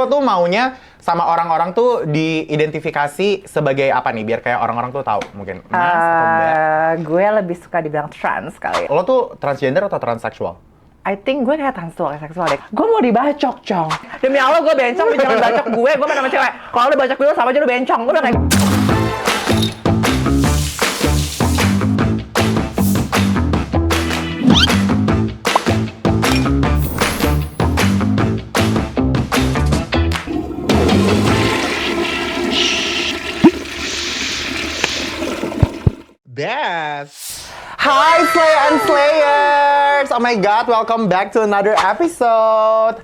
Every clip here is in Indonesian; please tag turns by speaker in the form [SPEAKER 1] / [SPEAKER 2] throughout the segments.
[SPEAKER 1] lo tuh maunya sama orang-orang tuh diidentifikasi sebagai apa nih? Biar kayak orang-orang tuh tahu mungkin. Mas atau mbak?
[SPEAKER 2] Gue lebih suka dibilang trans kali.
[SPEAKER 1] Lo tuh transgender atau transseksual?
[SPEAKER 2] I think gue kayak transseksual deh. Gue mau dibacok, Cong. Demi Allah gue bencong, lu jangan bacok gue main sama cewek. Kalau lu bacok gue sama aja lu bencong. Gue udah kayak...
[SPEAKER 1] Best! Hi Slay and Slayers! Oh my god, welcome back to another episode!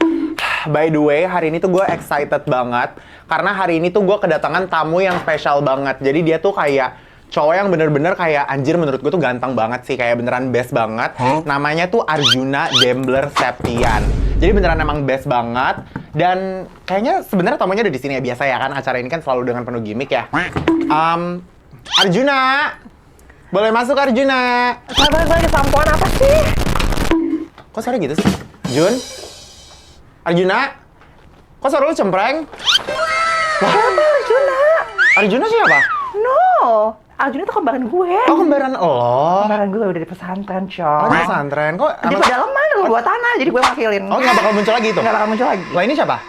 [SPEAKER 1] By the way, hari ini tuh gue excited banget karena hari ini tuh gue kedatangan tamu yang spesial banget. Jadi dia tuh kayak cowok yang bener-bener kayak anjir menurut gue tuh ganteng banget sih, kayak beneran best banget. Namanya tuh Arjuna Dembler Septian. Jadi beneran emang best banget. Dan kayaknya sebenarnya tamunya udah di sini ya, biasa ya kan acara ini kan selalu dengan penuh gimmick ya. Arjuna, boleh masuk Arjuna.
[SPEAKER 2] Sabar, gue lagi sampoan apa sih?
[SPEAKER 1] Kok suara gitu sih? Jun? Arjuna? Kok suara lu cempreng?
[SPEAKER 2] Siapa Arjuna?
[SPEAKER 1] Arjuna siapa?
[SPEAKER 2] No, Arjuna tuh kembaran gue.
[SPEAKER 1] Oh, kembaran lo?
[SPEAKER 2] Kembaran gue udah di pesantren, Cong.
[SPEAKER 1] Oh, di pesantren. Kok
[SPEAKER 2] Di pedalaman lu buat tanah, jadi gue wakilin.
[SPEAKER 1] Oh, nggak bakal muncul lagi itu?
[SPEAKER 2] Nggak bakal muncul lagi.
[SPEAKER 1] Lah ini siapa?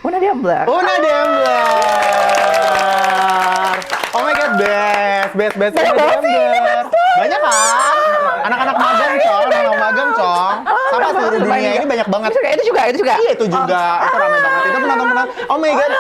[SPEAKER 2] Una Dembler.
[SPEAKER 1] Una Dembler! Oh my god, best Una Dembler. Banyak kan? Anak-anak magang, Cong. Anak-anak magang, Cong. Sama seluruh dunia ini banyak banget.
[SPEAKER 2] Itu juga.
[SPEAKER 1] Iya, itu juga. Itu ramai banget. Itu penonton-penonton. Oh my god.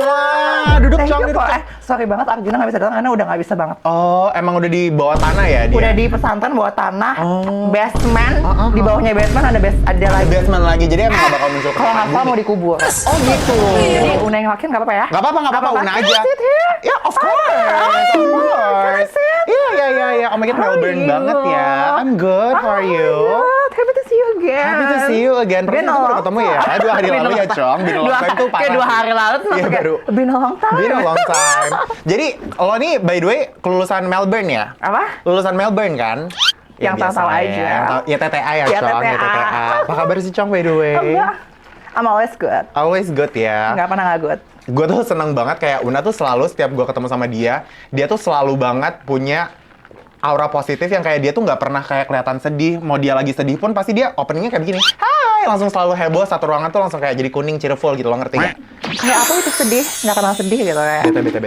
[SPEAKER 1] Wah, duduk, Cong. Duduk.
[SPEAKER 2] Sorry banget Arjuna nggak bisa datang karena udah nggak bisa banget.
[SPEAKER 1] Oh, emang udah di bawah tanah ya dia?
[SPEAKER 2] Udah di pesantren bawah tanah.
[SPEAKER 1] Oh.
[SPEAKER 2] Basement. Di bawahnya basement ada lagi.
[SPEAKER 1] Basement lagi. Jadi emang nggak bakal muncul ke
[SPEAKER 2] Kalau nggak salah
[SPEAKER 1] bumi.
[SPEAKER 2] mau dikubur.
[SPEAKER 1] Oh gitu.
[SPEAKER 2] Jadi Una yang wakil nggak apa-apa ya?
[SPEAKER 1] Nggak apa-apa, Una aja.
[SPEAKER 2] Can I sit here?
[SPEAKER 1] Ya, of course. Iya. Oh my god, Melbourne
[SPEAKER 2] you?
[SPEAKER 1] banget ya. I'm good. How are you?
[SPEAKER 2] Good. Happy to see you again.
[SPEAKER 1] Happy to see you again. Perasaan
[SPEAKER 2] Been a
[SPEAKER 1] kita baru
[SPEAKER 2] long
[SPEAKER 1] ketemu ya. 2 hari lalu ya, Cong. Been a long time tuh parah.
[SPEAKER 2] Kayak 2
[SPEAKER 1] sih.
[SPEAKER 2] hari lalu tuh
[SPEAKER 1] Iya,
[SPEAKER 2] kayak,
[SPEAKER 1] baru.
[SPEAKER 2] been a long time.
[SPEAKER 1] Been a long time. Jadi, lo nih by the way kelulusan Melbourne ya?
[SPEAKER 2] Apa?
[SPEAKER 1] Lulusan Melbourne kan?
[SPEAKER 2] Yang tahu-tahu
[SPEAKER 1] biasa
[SPEAKER 2] aja.
[SPEAKER 1] Ya TTA ya,
[SPEAKER 2] Ya,
[SPEAKER 1] Cong. Ya
[SPEAKER 2] TTA.
[SPEAKER 1] TTA. Apa kabar sih, Cong, by the way?
[SPEAKER 2] Enggak. I'm always good.
[SPEAKER 1] Always good ya.
[SPEAKER 2] Nggak pernah nggak good.
[SPEAKER 1] Gue tuh seneng banget kayak Una tuh selalu setiap gue ketemu sama dia tuh selalu banget punya aura positif yang kayak dia tuh nggak pernah kayak kelihatan sedih. Mau dia lagi sedih pun pasti dia openingnya kayak begini. Hai, langsung selalu heboh, satu ruangan tuh langsung kayak jadi kuning, cheerful gitu, lo ngerti nggak?
[SPEAKER 2] Kayak aku itu sedih, nggak kenal sedih gitu kayak.
[SPEAKER 1] Bete.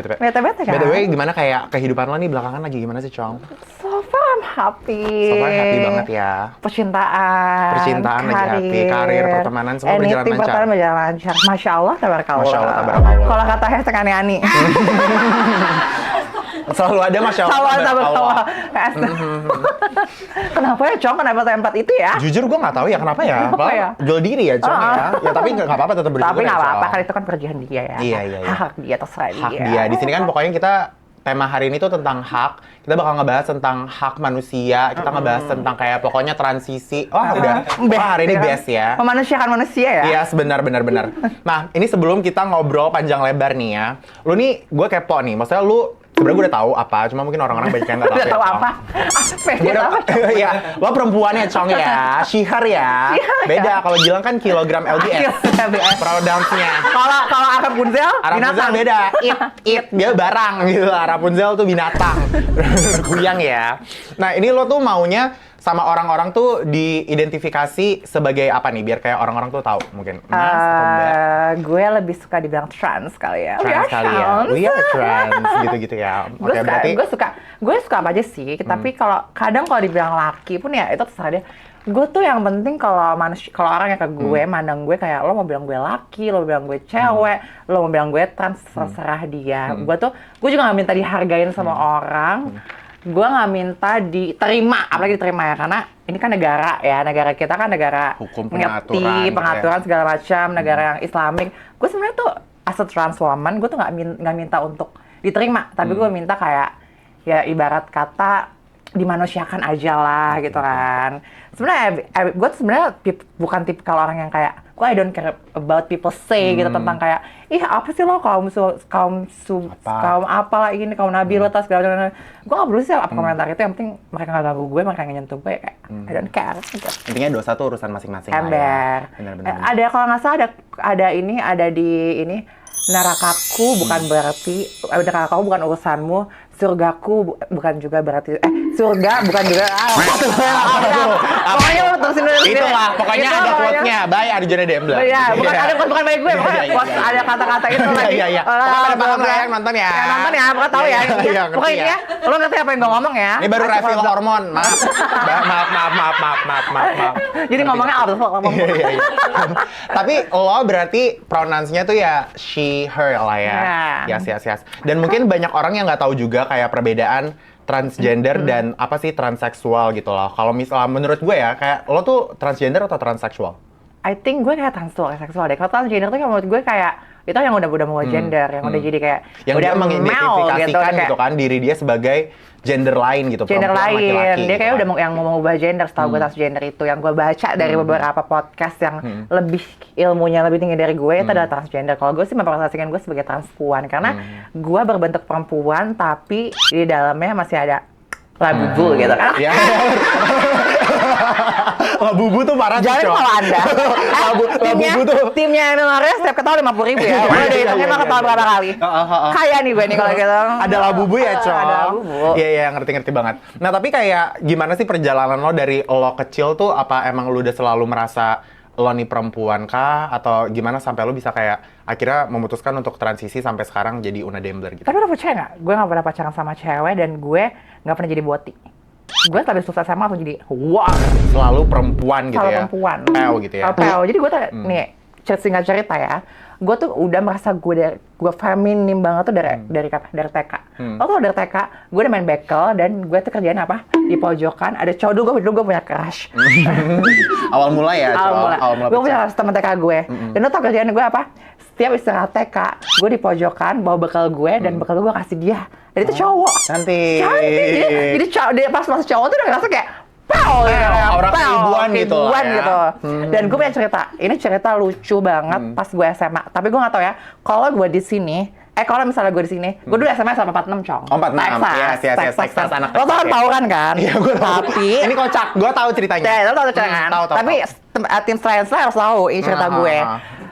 [SPEAKER 2] Bete kan?
[SPEAKER 1] By the way, gimana kayak kehidupan lo nih belakangan lagi gimana sih, Cong?
[SPEAKER 2] So far I'm happy.
[SPEAKER 1] So far happy banget ya.
[SPEAKER 2] Percintaan
[SPEAKER 1] lagi happy, karir, pertemanan, semua berjalan lancar.
[SPEAKER 2] Pertemanan berjalan lancar. Masya Allah, tabarakallah.
[SPEAKER 1] Masya Allah, tabarakallah.
[SPEAKER 2] Kalau kata hashtag ani-ani.
[SPEAKER 1] Selalu ada Masya Allah,
[SPEAKER 2] Tabarakallah. Kenapa ya, Cong? Kenapa tempat itu ya?
[SPEAKER 1] Jujur gue nggak tahu ya kenapa ya.
[SPEAKER 2] Kenapa ya?
[SPEAKER 1] Jual diri ya, Cong ya. Ya tapi nggak apa-apa, tetap bersyukur.
[SPEAKER 2] Tapi nggak
[SPEAKER 1] ya,
[SPEAKER 2] apa-apa,
[SPEAKER 1] Cong.
[SPEAKER 2] kan itu kan kerjaan dia ya.
[SPEAKER 1] Iya.
[SPEAKER 2] Hak dia, terserah
[SPEAKER 1] Hak
[SPEAKER 2] dia.
[SPEAKER 1] dia. Di sini kan pokoknya kita tema hari ini tuh tentang hak. Kita bakal ngebahas tentang hak manusia. Kita ngebahas tentang kayak pokoknya transisi. Wah, hari ini best ya.
[SPEAKER 2] Memanusiakan manusia ya.
[SPEAKER 1] Iya, benar. Nah, ini sebelum kita ngobrol panjang lebar nih ya. Lu nih, gue kepo nih. Maksudnya lu sebenarnya gue udah tahu apa, cuma mungkin orang-orang banyak yang nggak tahu.
[SPEAKER 2] Udah tahu
[SPEAKER 1] Cong.
[SPEAKER 2] apa?
[SPEAKER 1] Gue udah, ya, lo perempuannya, Cong ya. She/her ya.
[SPEAKER 2] She/her ya.
[SPEAKER 1] Beda, kalau Gilang kan kilogram LBS. Pronouns-nya.
[SPEAKER 2] Kalau Rapunzel,
[SPEAKER 1] Rapunzel
[SPEAKER 2] binatang.
[SPEAKER 1] beda, it dia barang gitu lah. Rapunzel tuh binatang. Berkuyang ya. Nah, ini lo tuh maunya sama orang-orang tuh diidentifikasi sebagai apa nih? Biar kayak orang-orang tuh tahu mungkin. Mas atau mbak?
[SPEAKER 2] Gue lebih suka dibilang trans kali ya.
[SPEAKER 1] Trans kali ya. We are trans gitu-gitu ya. Oke, berarti
[SPEAKER 2] gue suka apa aja sih. Tapi kalau dibilang laki pun ya itu terserah dia. Gue tuh yang penting kalau orang yang ke gue mandang gue kayak lo mau bilang gue laki, lo mau bilang gue cewek, lo mau bilang gue trans, terserah dia. Gue juga nggak minta dihargain sama orang. Gue nggak minta diterima, apalagi diterima ya, karena ini kan negara kita kan negara
[SPEAKER 1] hukum,
[SPEAKER 2] ngerti pengaturan segala macam, negara yang Islamik. Gue sebenarnya tuh as a trans woman, gue tuh nggak minta untuk diterima, tapi gue minta kayak ya ibarat kata dimanusiakan aja lah gitu kan. Sebenarnya gue bukan tipikal orang yang kayak gue I don't care about people say gitu tentang kayak ih apa sih lo kaum apalah ini kaum Nabila segala macam. Gue nggak perlu sih apa komentar itu, yang penting mereka nggak ganggu gue, mereka nggak nyentuh gue, kayak I don't care gitu.
[SPEAKER 1] Intinya dosa tuh urusan masing-masing lah ya.
[SPEAKER 2] Ember.
[SPEAKER 1] Benar-benar.
[SPEAKER 2] Ada kalau nggak salah ada di ini, nerakaku bukan berarti nerakaku bukan urusanmu, surgaku bukan juga berarti surga bukan juga pokoknya lo terusin dulu.
[SPEAKER 1] Itulah pokoknya
[SPEAKER 2] Itu
[SPEAKER 1] ada quote-nya by Arjuna Dembla.
[SPEAKER 2] Iya, bukan baik gue, pokoknya ada kata-kata itu lagi.
[SPEAKER 1] Iya. Pokoknya paham lah yang nonton ya.
[SPEAKER 2] Ya nonton ya, pokoknya tahu ya.
[SPEAKER 1] Iya,
[SPEAKER 2] Pokoknya ini ya, lo ngerti apa yang gue ngomong ya.
[SPEAKER 1] Ini baru refill hormon. Maaf.
[SPEAKER 2] Jadi ngomongnya apa tuh?
[SPEAKER 1] Iya. Tapi lo berarti pronouns-nya tuh ya she, her lah ya. Yes. Dan mungkin banyak orang yang nggak tahu juga kayak perbedaan transgender dan apa sih transseksual gitu loh. Kalau misalnya menurut gue ya, kayak lo tuh transgender atau transseksual?
[SPEAKER 2] I think gue kayak transseksual deh. Kalau transgender tuh menurut gue kayak itu yang udah mau gender, yang udah jadi kayak
[SPEAKER 1] yang
[SPEAKER 2] udah
[SPEAKER 1] dia mengidentifikasikan gitu kan diri dia sebagai gender lain gitu,
[SPEAKER 2] gender lain.
[SPEAKER 1] laki-laki,
[SPEAKER 2] Dia kayak
[SPEAKER 1] gitu
[SPEAKER 2] udah yang mau ubah gender, setahu gue transgender itu yang gue baca dari beberapa podcast yang lebih ilmunya lebih tinggi dari gue itu adalah transgender. Kalau gue sih mempresentasikan gue sebagai transpuan karena gue berbentuk perempuan tapi di dalamnya masih ada labubu gitu kan.
[SPEAKER 1] Ya. Labubu tuh parah sih,
[SPEAKER 2] Jangan
[SPEAKER 1] Cok.
[SPEAKER 2] kalau Anda.
[SPEAKER 1] Labubu tuh.
[SPEAKER 2] Timnya Emilares setiap ketawa 50.000 ya. Udah dihitungin mah ketawa berapa kali. Kaya nih gue nih kalau gitu.
[SPEAKER 1] Ada labubu ya, Cok.
[SPEAKER 2] Ada labubu.
[SPEAKER 1] Iya, ngerti banget. Nah, tapi kayak gimana sih perjalanan lo dari lo kecil tuh, apa emang lo udah selalu merasa lo nih perempuan kah? Atau gimana sampai lo bisa kayak akhirnya memutuskan untuk transisi sampai sekarang jadi Una Dembler gitu?
[SPEAKER 2] Tapi lo percaya nggak? Gue nggak pernah pacaran sama cewek dan gue nggak pernah jadi boti. Gue lebih sukses sama langsung jadi
[SPEAKER 1] Selalu perempuan gitu
[SPEAKER 2] selalu
[SPEAKER 1] ya?
[SPEAKER 2] perempuan.
[SPEAKER 1] Peo gitu ya?
[SPEAKER 2] Peo. Jadi gue tuh nih singkat cerita ya. Gue tuh udah merasa gue feminim banget tuh dari TK. Lo tau dari TK, gue udah main bekel dan gue tuh kerjaan apa? Di pojokan, ada cowok dulu gue punya crush.
[SPEAKER 1] Awal mula ya, Cok? Awal mula
[SPEAKER 2] Gue punya crush temen TK gue. Dan lo tau kerjaan gue apa? Setiap istirahat TK, gue di pojokan bawa bekal gue dan bekal gue kasih dia. Dan itu cowok.
[SPEAKER 1] Cantik.
[SPEAKER 2] Jadi dia pas masuk cowok tuh udah ngerasa kayak pow,
[SPEAKER 1] orang keibuan gitu lah ya.
[SPEAKER 2] gitu. Dan gue punya cerita, ini cerita lucu banget pas gue SMA. Tapi gue nggak tahu ya, kalau gue di sini, kalau misalnya gue di sini, gue dulu SMA sama 46, Cong.
[SPEAKER 1] Oh, 46. Yes, Texas, anak
[SPEAKER 2] Lo
[SPEAKER 1] Texas,
[SPEAKER 2] tahu kan?
[SPEAKER 1] Iya, gue tahu.
[SPEAKER 2] Tapi
[SPEAKER 1] ini kocak, gue tahu ceritanya.
[SPEAKER 2] ya, lo tahu cerita kan?
[SPEAKER 1] Tahu.
[SPEAKER 2] Tapi tim science harus tahu ini cerita gue.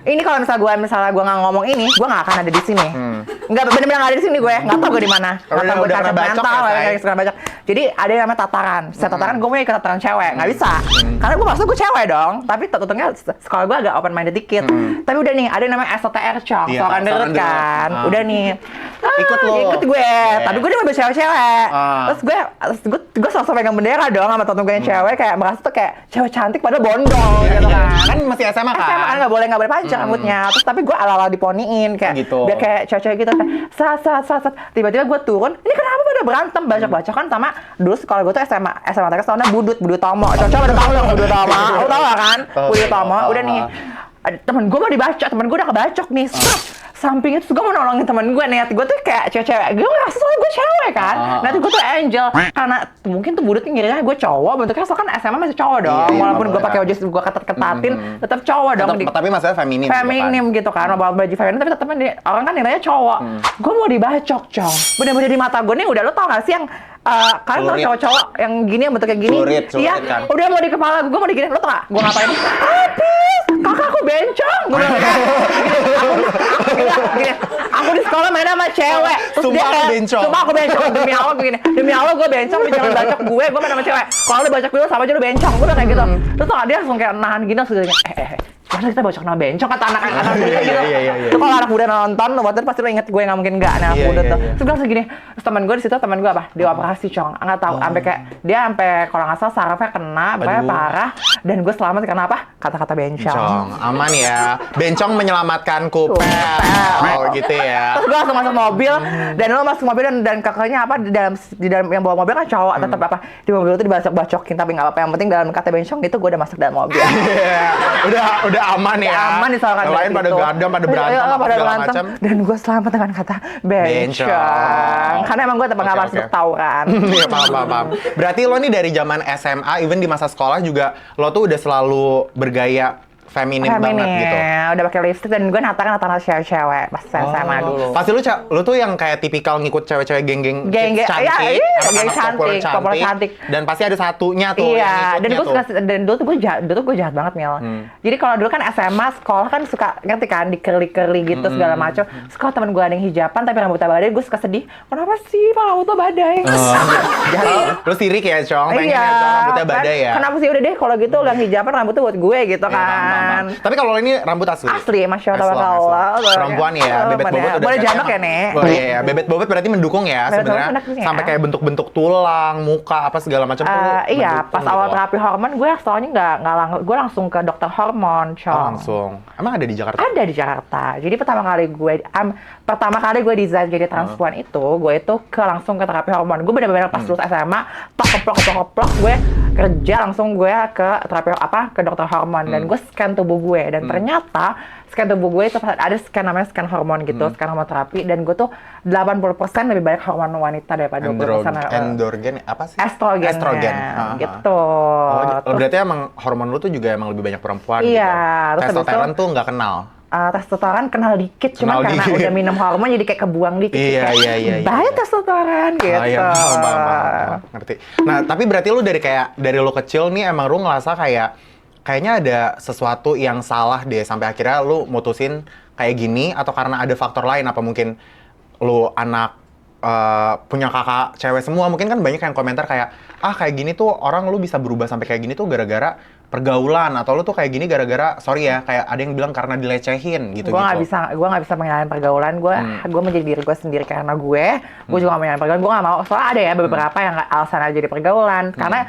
[SPEAKER 2] Ini kalau misalnya gue nggak ngomong ini, gue nggak akan ada di sini. Nggak benar-benar nggak ada di sini gue. Nggak tahu gue di mana. Nggak tahu gue cacat mental, kayak bacok. Jadi ada yang namanya tataran. Saya tataran gue mau ikut tataran cewek, nggak bisa. Karena gue maksud gue cewek dong. Tapi tentunya sekolah gue agak open minded dikit. Tapi udah nih, ada yang namanya SOTR, Cong.
[SPEAKER 1] Iya,
[SPEAKER 2] Soalnya deket kan. Udah nih. Ikut gue. Tapi gue udah mobil cewek-cewek. Terus gue selalu pegang bendera dong sama temen gue yang cewek. Kayak merasa tuh kayak cewek cantik padahal bondol gitu kan.
[SPEAKER 1] Kan masih SMA kan?
[SPEAKER 2] SMA kan nggak boleh panjang rambutnya. Terus tapi gue ala-ala diponiin kayak
[SPEAKER 1] gitu.
[SPEAKER 2] biar kayak cewek-cewek gitu kayak sat. Tiba-tiba gue turun, ini kenapa pada berantem bacok-bacokan sama dulu sekolah gue tuh SMA TK tahunnya Budut Tomo. Cocok pada tahu dong Budut Tomo. Lo tau gak kan? Budut Tomo. Udah nih, temen gue mau dibacok, temen gue udah kebacok nih. Sampingnya terus gue mau nolongin temen gue nih, gue tuh kayak cewek-cewek, gue ngerasa soalnya gue cewek kan, nanti gue tuh angel, karena mungkin tuh Budut ngiranya gue cowok, bentuknya soalnya kan SMA masih cowok dong, walaupun gue pakai baju gue ketat-ketatin, tetap cowok dong.
[SPEAKER 1] Tapi maksudnya feminim
[SPEAKER 2] gitu kan, baju feminim, tapi tetap orang kan nilainya cowok. Gue mau dibacok, Cong. Bener-bener di mata gue nih, udah lo tau gak sih yang kalian tau cowok-cowok yang gini, yang bentuknya gini? Iya,
[SPEAKER 1] kan?
[SPEAKER 2] udah mau di kepala gue mau digini, lo tau gak? Gue ngapain? Habis, kakak aku bencong. Gue bilang gini, aku di sekolah main sama cewek. Terus
[SPEAKER 1] Sumpah aku bencong.
[SPEAKER 2] Sumpah aku bencong, demi Allah begini. Demi Allah gue bencong, lu jangan bacok gue main sama cewek. Kalau lu bacok gue sama aja lu bencong, gue udah kayak gitu. Terus tuh dia langsung kayak nahan gini, langsung kayak masa kita bocok nama bencong, kata anak-anak muda gitu. Itu kalau anak muda nonton, lo pasti lo inget gue, nggak mungkin nggak anak muda tuh. Terus gue langsung gini, terus teman gue di situ, teman gue apa? Dioperasi, Cong. Nggak tahu, sampai kayak dia sampai kalau nggak salah sarafnya kena, pokoknya parah. Dan gue selamat karena apa? Kata-kata bencong.
[SPEAKER 1] Aman ya. Bencong menyelamatkan kupel. Oh gitu ya.
[SPEAKER 2] Terus gue langsung masuk mobil, dan lo masuk mobil dan kakaknya apa di dalam yang bawa mobil kan cowok, tetap apa di mobil itu dibacok-bacokin, tapi nggak apa-apa. Yang penting dalam kata bencong itu gue udah masuk dalam mobil.
[SPEAKER 1] Udah aman ya.
[SPEAKER 2] Aman disalahkan.
[SPEAKER 1] Yang lain pada gadam, pada berantem, pada segala macam.
[SPEAKER 2] Dan gue selamat dengan kata bencong. Karena emang gue tetap nggak masuk tawuran.
[SPEAKER 1] Iya, paham. Berarti lo nih dari zaman SMA, even di masa sekolah juga, lo tuh udah selalu bergaya feminim banget gitu.
[SPEAKER 2] Udah pakai lipstick dan gue nata cewek-cewek pas SMA dulu.
[SPEAKER 1] Pasti lu tuh yang kayak tipikal ngikut cewek-cewek geng-geng
[SPEAKER 2] Geng-geng,
[SPEAKER 1] cantik,
[SPEAKER 2] iya, geng
[SPEAKER 1] anak-anak
[SPEAKER 2] populer cantik.
[SPEAKER 1] Dan pasti ada satunya tuh
[SPEAKER 2] Iya,
[SPEAKER 1] yang
[SPEAKER 2] dan gue
[SPEAKER 1] ngikutnya
[SPEAKER 2] suka, dan dulu tuh gue jahat banget Mil. Jadi kalau dulu kan SMA sekolah kan suka ngerti kan di curly gitu segala macam. Sekolah temen gue ada yang hijapan tapi rambutnya badai, gue suka sedih. Kenapa sih pak rambutnya badai?
[SPEAKER 1] Jahat. Lu sirik ya, Cong? Pengen ya, Cong rambutnya badai ya?
[SPEAKER 2] Kenapa sih udah deh kalau gitu yang hijapan rambutnya buat gue gitu
[SPEAKER 1] Iya,
[SPEAKER 2] kan.
[SPEAKER 1] Tapi kalau ini rambut asli?
[SPEAKER 2] Asli, Masya Allah.
[SPEAKER 1] Perempuan ya, bebet bobot udah.
[SPEAKER 2] Boleh jamak ya, Nek?
[SPEAKER 1] Oh iya, bebet bobot berarti mendukung ya
[SPEAKER 2] Bebet bobot
[SPEAKER 1] sebenarnya.
[SPEAKER 2] mendukung ya.
[SPEAKER 1] Sampai kayak bentuk-bentuk tulang, muka, apa segala macam tuh
[SPEAKER 2] Iya,
[SPEAKER 1] mendukung
[SPEAKER 2] pas
[SPEAKER 1] gitu
[SPEAKER 2] awal
[SPEAKER 1] loh.
[SPEAKER 2] terapi hormon gue soalnya gue langsung ke dokter hormon, Cong.
[SPEAKER 1] Oh, langsung. Emang ada di Jakarta?
[SPEAKER 2] Ada di Jakarta. Jadi pertama kali gue desain jadi transplant gue itu langsung ke terapi hormon. Gue benar-benar pas lulus SMA, keplok, gue kerja langsung gue ke terapi ke dokter hormon dan gue scan tubuh gue dan ternyata scan tubuh gue itu ada scan namanya scan hormon gitu, scan hormon terapi dan gue tuh 80% lebih banyak hormon wanita daripada 20%
[SPEAKER 1] Androgen apa sih?
[SPEAKER 2] estrogen. Gitu.
[SPEAKER 1] Oh, berarti emang hormon lu tuh juga emang lebih banyak perempuan
[SPEAKER 2] Iya,
[SPEAKER 1] gitu.
[SPEAKER 2] terus habis
[SPEAKER 1] Testosteron
[SPEAKER 2] itu,
[SPEAKER 1] tuh nggak kenal.
[SPEAKER 2] testosteron kenal dikit, cuma karena
[SPEAKER 1] dikit.
[SPEAKER 2] udah minum hormon jadi kayak kebuang dikit.
[SPEAKER 1] Iya.
[SPEAKER 2] Bahaya testosteron gitu.
[SPEAKER 1] Iya, paham. Ngerti. Nah, tapi berarti lu dari lu kecil nih emang lu ngerasa kayaknya ada sesuatu yang salah deh sampai akhirnya lu mutusin kayak gini atau karena ada faktor lain apa mungkin lu anak punya kakak cewek semua mungkin kan banyak yang komentar kayak kayak gini tuh orang lu bisa berubah sampai kayak gini tuh gara-gara pergaulan atau lu tuh kayak gini gara-gara sorry ya kayak ada yang bilang karena dilecehin gitu.
[SPEAKER 2] Gue nggak bisa menyalahin pergaulan. Gue menjadi diri gue sendiri karena gue juga nggak menyalahin pergaulan. Gue nggak mau, soalnya ada ya beberapa yang alasan aja di pergaulan karena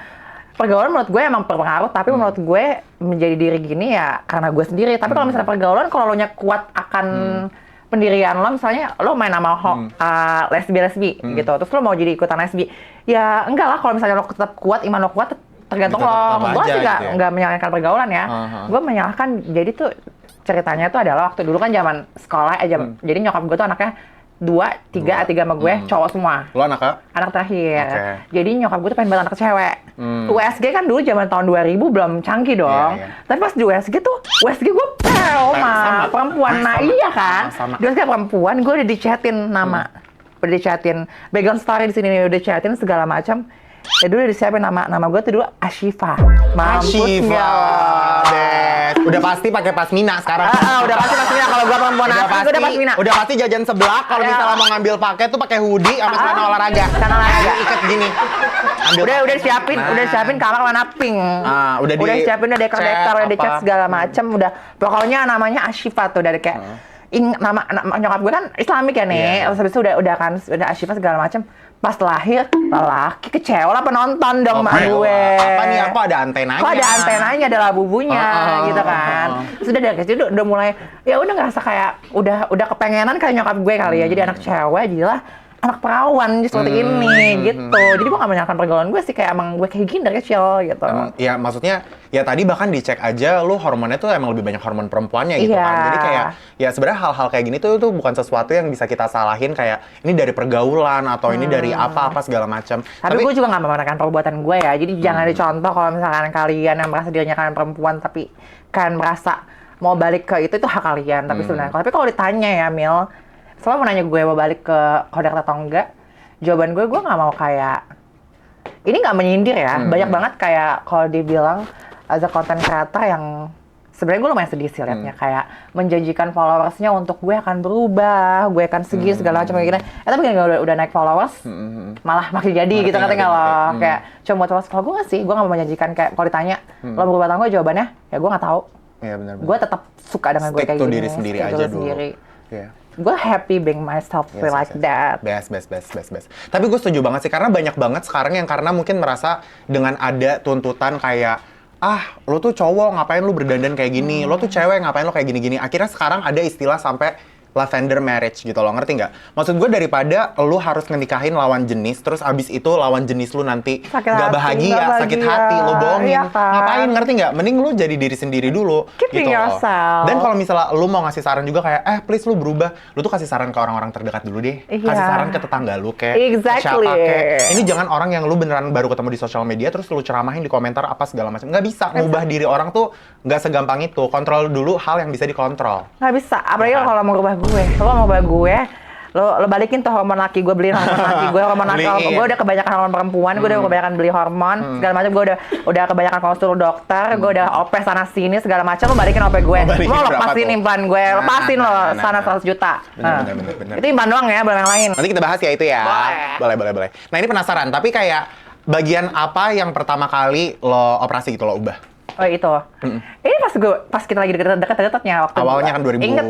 [SPEAKER 2] pergaulan menurut gue emang berpengaruh, tapi menurut gue menjadi diri gini ya karena gue sendiri. Tapi kalau misalnya pergaulan, kalau lo nya kuat akan pendirian lo, misalnya lo main sama lesbi gitu, terus lo mau jadi ikutan lesbi, ya enggak lah. Kalau misalnya lo tetap kuat, iman lo kuat, tergantung lo. Gue sih nggak menyalahkan pergaulan ya. Gue menyalahkan, jadi tuh ceritanya tuh adalah waktu dulu kan zaman sekolah aja. Jadi nyokap gue tuh anaknya tiga sama gue, cowok semua.
[SPEAKER 1] Lo anaknya?
[SPEAKER 2] Anak terakhir.
[SPEAKER 1] Okay.
[SPEAKER 2] Jadi nyokap gue tuh pengen banget anak cewek. USG kan dulu zaman tahun 2000 belum canggih dong.
[SPEAKER 1] Iya.
[SPEAKER 2] Tapi pas di USG gue
[SPEAKER 1] Sama.
[SPEAKER 2] perempuan. Nah iya kan.
[SPEAKER 1] Sama.
[SPEAKER 2] Di USG perempuan, gue udah dichatin nama. Udah dichatin background story di sini nih, udah dichatin segala macam. Ya dulu udah disiapin nama gue tuh dulu Ashifa. Mampus
[SPEAKER 1] Ashifa. Udah pasti pakai pasmina sekarang.
[SPEAKER 2] Udah pasti pasmina. Kalau gue perempuan asli, gue udah pasmina.
[SPEAKER 1] Udah pasti jajan seblak. Kalau misalnya mau ngambil paket tuh pakai hoodie sama celana olahraga.
[SPEAKER 2] Celana olahraga.
[SPEAKER 1] Ikat gini. Udah
[SPEAKER 2] Udah siapin kamar warna pink.
[SPEAKER 1] Udah
[SPEAKER 2] siapin, udah dekor-dekor, udah dicat segala macem. Udah pokoknya namanya Ashifa tuh dari kayak nama nyokap gue kan Islamik ya nih. Terus habis itu udah Ashifa segala macem. Pas lahir, lelaki kecewa lah penonton dong sama gue.
[SPEAKER 1] Apa nih? Apa ada antenanya?
[SPEAKER 2] Kok ada antenanya, ada labubunya gitu kan. Terus udah dari kecil udah mulai, ya udah ngerasa kayak udah kepengenan kayak nyokap gue kali ya. Jadi anak cewek, jadilah anak perawan seperti ini gitu. Jadi gue gak menyalahkan pergaulan gue sih, kayak emang gue kayak gini dari kecil gitu.
[SPEAKER 1] Ya maksudnya ya tadi bahkan dicek aja lu hormonnya tuh emang lebih banyak hormon perempuannya gitu kan. Jadi kayak ya sebenarnya hal-hal kayak gini tuh bukan sesuatu yang bisa kita salahin kayak ini dari pergaulan atau ini dari apa-apa segala macam.
[SPEAKER 2] Tapi gue juga gak membenarkan perbuatan gue ya. Jadi jangan dicontoh kalau misalkan kalian yang merasa dirinya kalian perempuan tapi kalian merasa mau balik ke itu hak kalian. Tapi sebenarnya kalau ditanya ya Mil, selalu mau nanya gue mau balik ke kodak atau enggak, jawaban gue nggak mau kayak ini, nggak menyindir ya. Banyak banget kayak kalau dibilang as a content creator yang sebenarnya gue lumayan sedih sih liatnya, kayak menjanjikan followersnya untuk gue akan berubah, gue akan segini segala macam kayak gini. Tapi kalau udah naik followers, malah makin jadi gitu katanya loh. Kayak cuma buat followers. Kalau gue nggak sih, gue nggak mau menjanjikan kayak kalau ditanya lo berubah atau enggak, jawabannya ya gue nggak tahu.
[SPEAKER 1] Iya benar.
[SPEAKER 2] Gue tetap suka dengan gue kayak
[SPEAKER 1] Stick to
[SPEAKER 2] gini.
[SPEAKER 1] diri sendiri aja dulu. Iya.
[SPEAKER 2] Gue happy being myself like that.
[SPEAKER 1] Best. Tapi gue setuju banget sih, karena banyak banget sekarang yang karena mungkin merasa dengan ada tuntutan kayak, lo tuh cowok ngapain lu berdandan kayak gini, lo tuh cewek ngapain lo kayak gini-gini. Akhirnya sekarang ada istilah sampai lavender marriage gitu loh, ngerti nggak? Maksud gue daripada lu harus ngenikahin lawan jenis, terus abis itu lawan jenis lu nanti nggak bahagia, sakit hati, lu bohongin.
[SPEAKER 2] Iya kan?
[SPEAKER 1] Ngapain, ngerti nggak? Mending lu jadi diri sendiri dulu.
[SPEAKER 2] Keep
[SPEAKER 1] gitu loh.
[SPEAKER 2] yourself.
[SPEAKER 1] Dan kalau misalnya lu mau ngasih saran juga kayak, please lu berubah, lu tuh kasih saran ke orang-orang terdekat dulu deh.
[SPEAKER 2] Iya.
[SPEAKER 1] Kasih saran ke tetangga lu kayak
[SPEAKER 2] Exactly.
[SPEAKER 1] siapa kayak. Ini jangan orang yang lu beneran baru ketemu di sosial media terus lu ceramahin di komentar apa segala macam. Nggak bisa, ngubah diri orang tuh nggak segampang itu. Kontrol dulu hal yang bisa dikontrol.
[SPEAKER 2] Nggak bisa, apalagi
[SPEAKER 1] Ya kan?
[SPEAKER 2] kalau mau rubah gue. Lo mau rubah gue, lo balikin tuh hormon laki gue, beliin hormon laki gue, hormon laki
[SPEAKER 1] Beliin.
[SPEAKER 2] gue udah kebanyakan hormon perempuan, gue udah kebanyakan beli hormon segala macam, gue udah kebanyakan konsul dokter, gue udah OP sana sini segala macam, lo balikin OP gue,
[SPEAKER 1] Balikin
[SPEAKER 2] lo
[SPEAKER 1] berapa
[SPEAKER 2] lepasin
[SPEAKER 1] tuh?
[SPEAKER 2] implan gue, lepasin lo sana 100 juta.
[SPEAKER 1] Bener.
[SPEAKER 2] Itu implan doang ya, belum yang lain.
[SPEAKER 1] Nanti kita bahas ya itu ya.
[SPEAKER 2] Boleh.
[SPEAKER 1] Boleh. Nah ini penasaran, tapi kayak bagian apa yang pertama kali lo operasi gitu lo ubah?
[SPEAKER 2] Oh itu. Ini pas kita lagi deket-deketnya waktu
[SPEAKER 1] Awalnya kan 2022.
[SPEAKER 2] Ingat,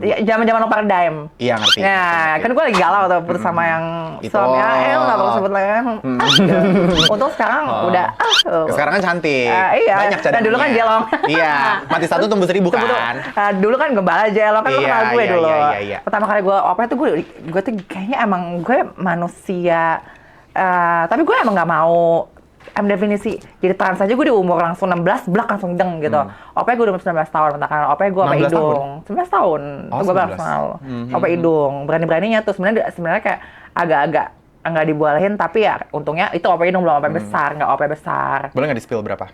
[SPEAKER 2] ya, zaman-zaman lo paradigm.
[SPEAKER 1] Iya ngerti.
[SPEAKER 2] Nah, kan gue lagi galau tuh putus sama yang
[SPEAKER 1] Itu.
[SPEAKER 2] suaminya, nggak perlu sebut lah ya. Untung sekarang udah.
[SPEAKER 1] Sekarang kan cantik.
[SPEAKER 2] Iya.
[SPEAKER 1] Banyak
[SPEAKER 2] Dan dulu kan jelong.
[SPEAKER 1] Iya. Mati satu tumbuh 1000 kan.
[SPEAKER 2] Dulu kan gembala jelong kan lo
[SPEAKER 1] Iya,
[SPEAKER 2] kenal gue
[SPEAKER 1] iya,
[SPEAKER 2] dulu.
[SPEAKER 1] iya.
[SPEAKER 2] Pertama kali gue oper tuh gue tuh kayaknya emang gue manusia. Tapi gue emang nggak mau definisi jadi trans aja gue di umur langsung 16 blak langsung deng gitu. OP gue udah 19 tahun, karena OP gue OP
[SPEAKER 1] 16
[SPEAKER 2] hidung. 19 tahun.
[SPEAKER 1] Oh,
[SPEAKER 2] Gue baru
[SPEAKER 1] 19.
[SPEAKER 2] kenal. OP hidung. Berani-beraninya tuh sebenarnya kayak agak-agak nggak dibolehin, tapi ya untungnya itu OP hidung belum OP besar, nggak OP besar.
[SPEAKER 1] Boleh nggak di-spill berapa?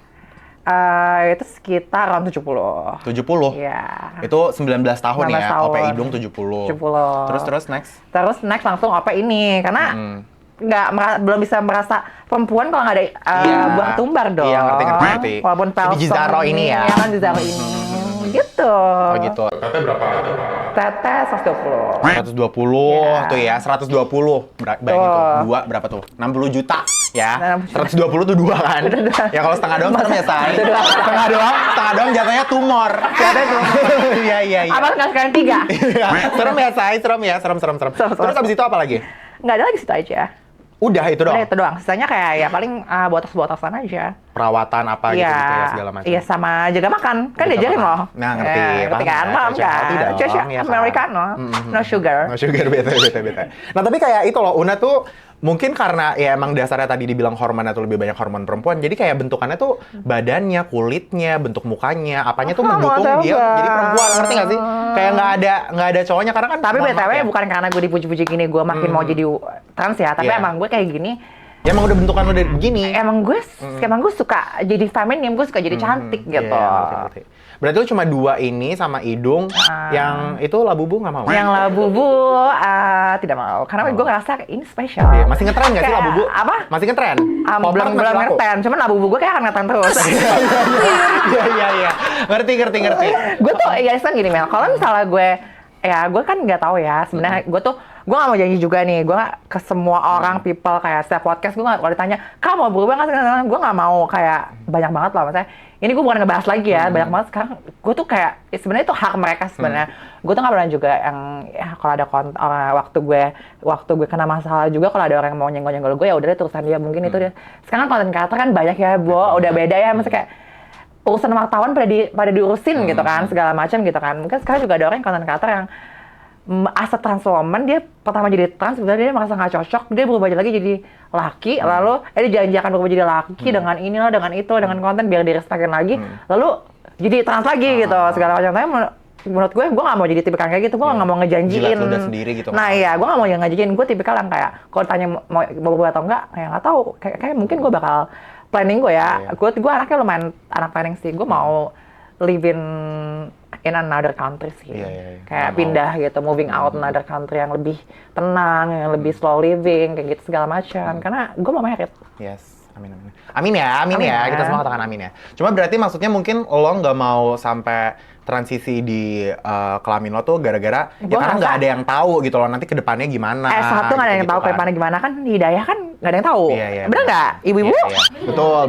[SPEAKER 2] Itu sekitar tahun 70.
[SPEAKER 1] 70?
[SPEAKER 2] Iya.
[SPEAKER 1] Itu 19 tahun
[SPEAKER 2] 19
[SPEAKER 1] ya,
[SPEAKER 2] tahun.
[SPEAKER 1] OP hidung 70.
[SPEAKER 2] 70.
[SPEAKER 1] Terus next?
[SPEAKER 2] Terus next langsung OP ini, karena belum bisa merasa perempuan kalau nggak ada buah tumbar dong.
[SPEAKER 1] Iya, ngerti.
[SPEAKER 2] Walaupun
[SPEAKER 1] Jadi Gizaro ini ya.
[SPEAKER 2] Iya kan Gizaro ini. Gitu.
[SPEAKER 1] Oh gitu.
[SPEAKER 3] Teteh berapa?
[SPEAKER 2] Teteh 120.
[SPEAKER 1] 120 tuh ya, 120. Bayangin tuh, dua berapa tuh? 60 juta ya. 120 tuh dua kan? Ya kalau setengah doang serem ya, Say. Setengah doang jatuhnya tumor.
[SPEAKER 2] Jatuhnya tumor.
[SPEAKER 1] Iya.
[SPEAKER 2] Apa nggak sekalian 3?
[SPEAKER 1] Iya. Serem ya, Say. Serem. Terus abis itu apa lagi?
[SPEAKER 2] Nggak ada lagi situ aja.
[SPEAKER 1] Udah itu doang.
[SPEAKER 2] Udah itu doang. Sisanya kayak ya paling botox-botoxan aja.
[SPEAKER 1] Perawatan apa gitu ya segala macam.
[SPEAKER 2] Iya, sama jaga makan. Kan
[SPEAKER 1] Jaga
[SPEAKER 2] diajarin
[SPEAKER 1] makan.
[SPEAKER 2] loh.
[SPEAKER 1] Nah, ngerti.
[SPEAKER 2] Ngerti kan?
[SPEAKER 1] Paham
[SPEAKER 2] Paham
[SPEAKER 1] ya,
[SPEAKER 2] kan?
[SPEAKER 1] healthy dong,
[SPEAKER 2] Just
[SPEAKER 1] ya kan?
[SPEAKER 2] Americano. No sugar.
[SPEAKER 1] No sugar, bete. Nah, tapi kayak itu loh, Una tuh mungkin karena ya emang dasarnya tadi dibilang hormonnya tuh lebih banyak hormon perempuan, jadi kayak bentukannya tuh badannya, kulitnya, bentuk mukanya, apanya tuh mendukung dia jadi perempuan, ngerti nggak sih? Kayak nggak ada cowoknya karena kan.
[SPEAKER 2] Tapi
[SPEAKER 1] mohon
[SPEAKER 2] BTW
[SPEAKER 1] maaf ya,
[SPEAKER 2] bukan karena gue dipuji-puji gini, gue makin mau jadi trans ya. Tapi
[SPEAKER 1] Iya.
[SPEAKER 2] emang gue kayak gini,
[SPEAKER 1] ya emang udah bentukan lo dari begini.
[SPEAKER 2] emang gue suka jadi feminim, gue suka jadi cantik
[SPEAKER 1] Iya,
[SPEAKER 2] gitu.
[SPEAKER 1] ngerti. Berarti lu cuma dua ini sama hidung, yang itu labubu nggak mau?
[SPEAKER 2] Yang labubu tidak mau, karena gue ngerasa ini spesial.
[SPEAKER 1] Iya, masih ngetren nggak sih
[SPEAKER 2] Kayak,
[SPEAKER 1] labubu?
[SPEAKER 2] apa?
[SPEAKER 1] Masih ngetren? Pop
[SPEAKER 2] Belum
[SPEAKER 1] art masih laku?
[SPEAKER 2] ngerten, cuman labubu gue kayak akan ngerten terus.
[SPEAKER 1] Iya. Ngerti.
[SPEAKER 2] Gue tuh ya istilahnya gini Mel, kalau misalnya gue kan nggak tahu ya sebenarnya gue nggak mau janji juga nih, gue ke semua orang people kayak setiap podcast gue nggak, kalau ditanya kamu mau berubah nggak sih, gue nggak mau kayak banyak banget lah maksudnya. Ini gue bukan ngebahas lagi ya, banyak banget sekarang. Gue tuh kayak sebenarnya itu hak mereka sebenarnya. Gue tuh nggak pernah juga yang ya kalau ada waktu gue kena masalah juga, kalau ada orang yang mau nyenggol gue ya udah deh tulisan dia, mungkin itu dia. Sekarang konten creator kan banyak ya, udah beda ya, maksudnya kayak urusan wartawan pada diurusin gitu kan, segala macam gitu kan. Mungkin sekarang juga ada orang yang konten creator yang as a trans woman, dia pertama jadi trans, sebenarnya dia merasa nggak cocok, dia berubah lagi jadi laki, lalu dia janji akan berubah jadi laki dengan inilah, dengan itu, dengan konten biar direspekin lagi, lalu jadi trans lagi gitu, segala macam. Tapi menurut gue nggak mau jadi tipikal kayak gitu, gue nggak mau ngejanjiin.
[SPEAKER 1] Jilat ludah sendiri gitu.
[SPEAKER 2] Nah iya, gue nggak mau ngejanjiin, gue tipikal yang kayak kalau tanya mau berubah atau enggak, ya nggak tahu, kayak mungkin gue bakal planning gue ya, gue anaknya lumayan anak planning sih, gue mau live in another country sih.
[SPEAKER 1] Iya.
[SPEAKER 2] Kayak pindah gitu, moving out another country yang lebih tenang, yang lebih slow living, kayak gitu segala macam. Karena gue mau married.
[SPEAKER 1] Yes. Amin ya. Kita semua katakan amin ya. Cuma berarti maksudnya mungkin lo nggak mau sampai transisi di kelamin lo tuh gara-gara ya karena nggak ada yang tahu gitu loh nanti kedepannya gimana.
[SPEAKER 2] Satu nggak ada yang tahu
[SPEAKER 1] kan.
[SPEAKER 2] kedepannya gimana, kan Hidayah kan nggak ada yang tahu.
[SPEAKER 1] Iya.
[SPEAKER 2] Bener nggak, ibu-ibu?
[SPEAKER 1] Iya.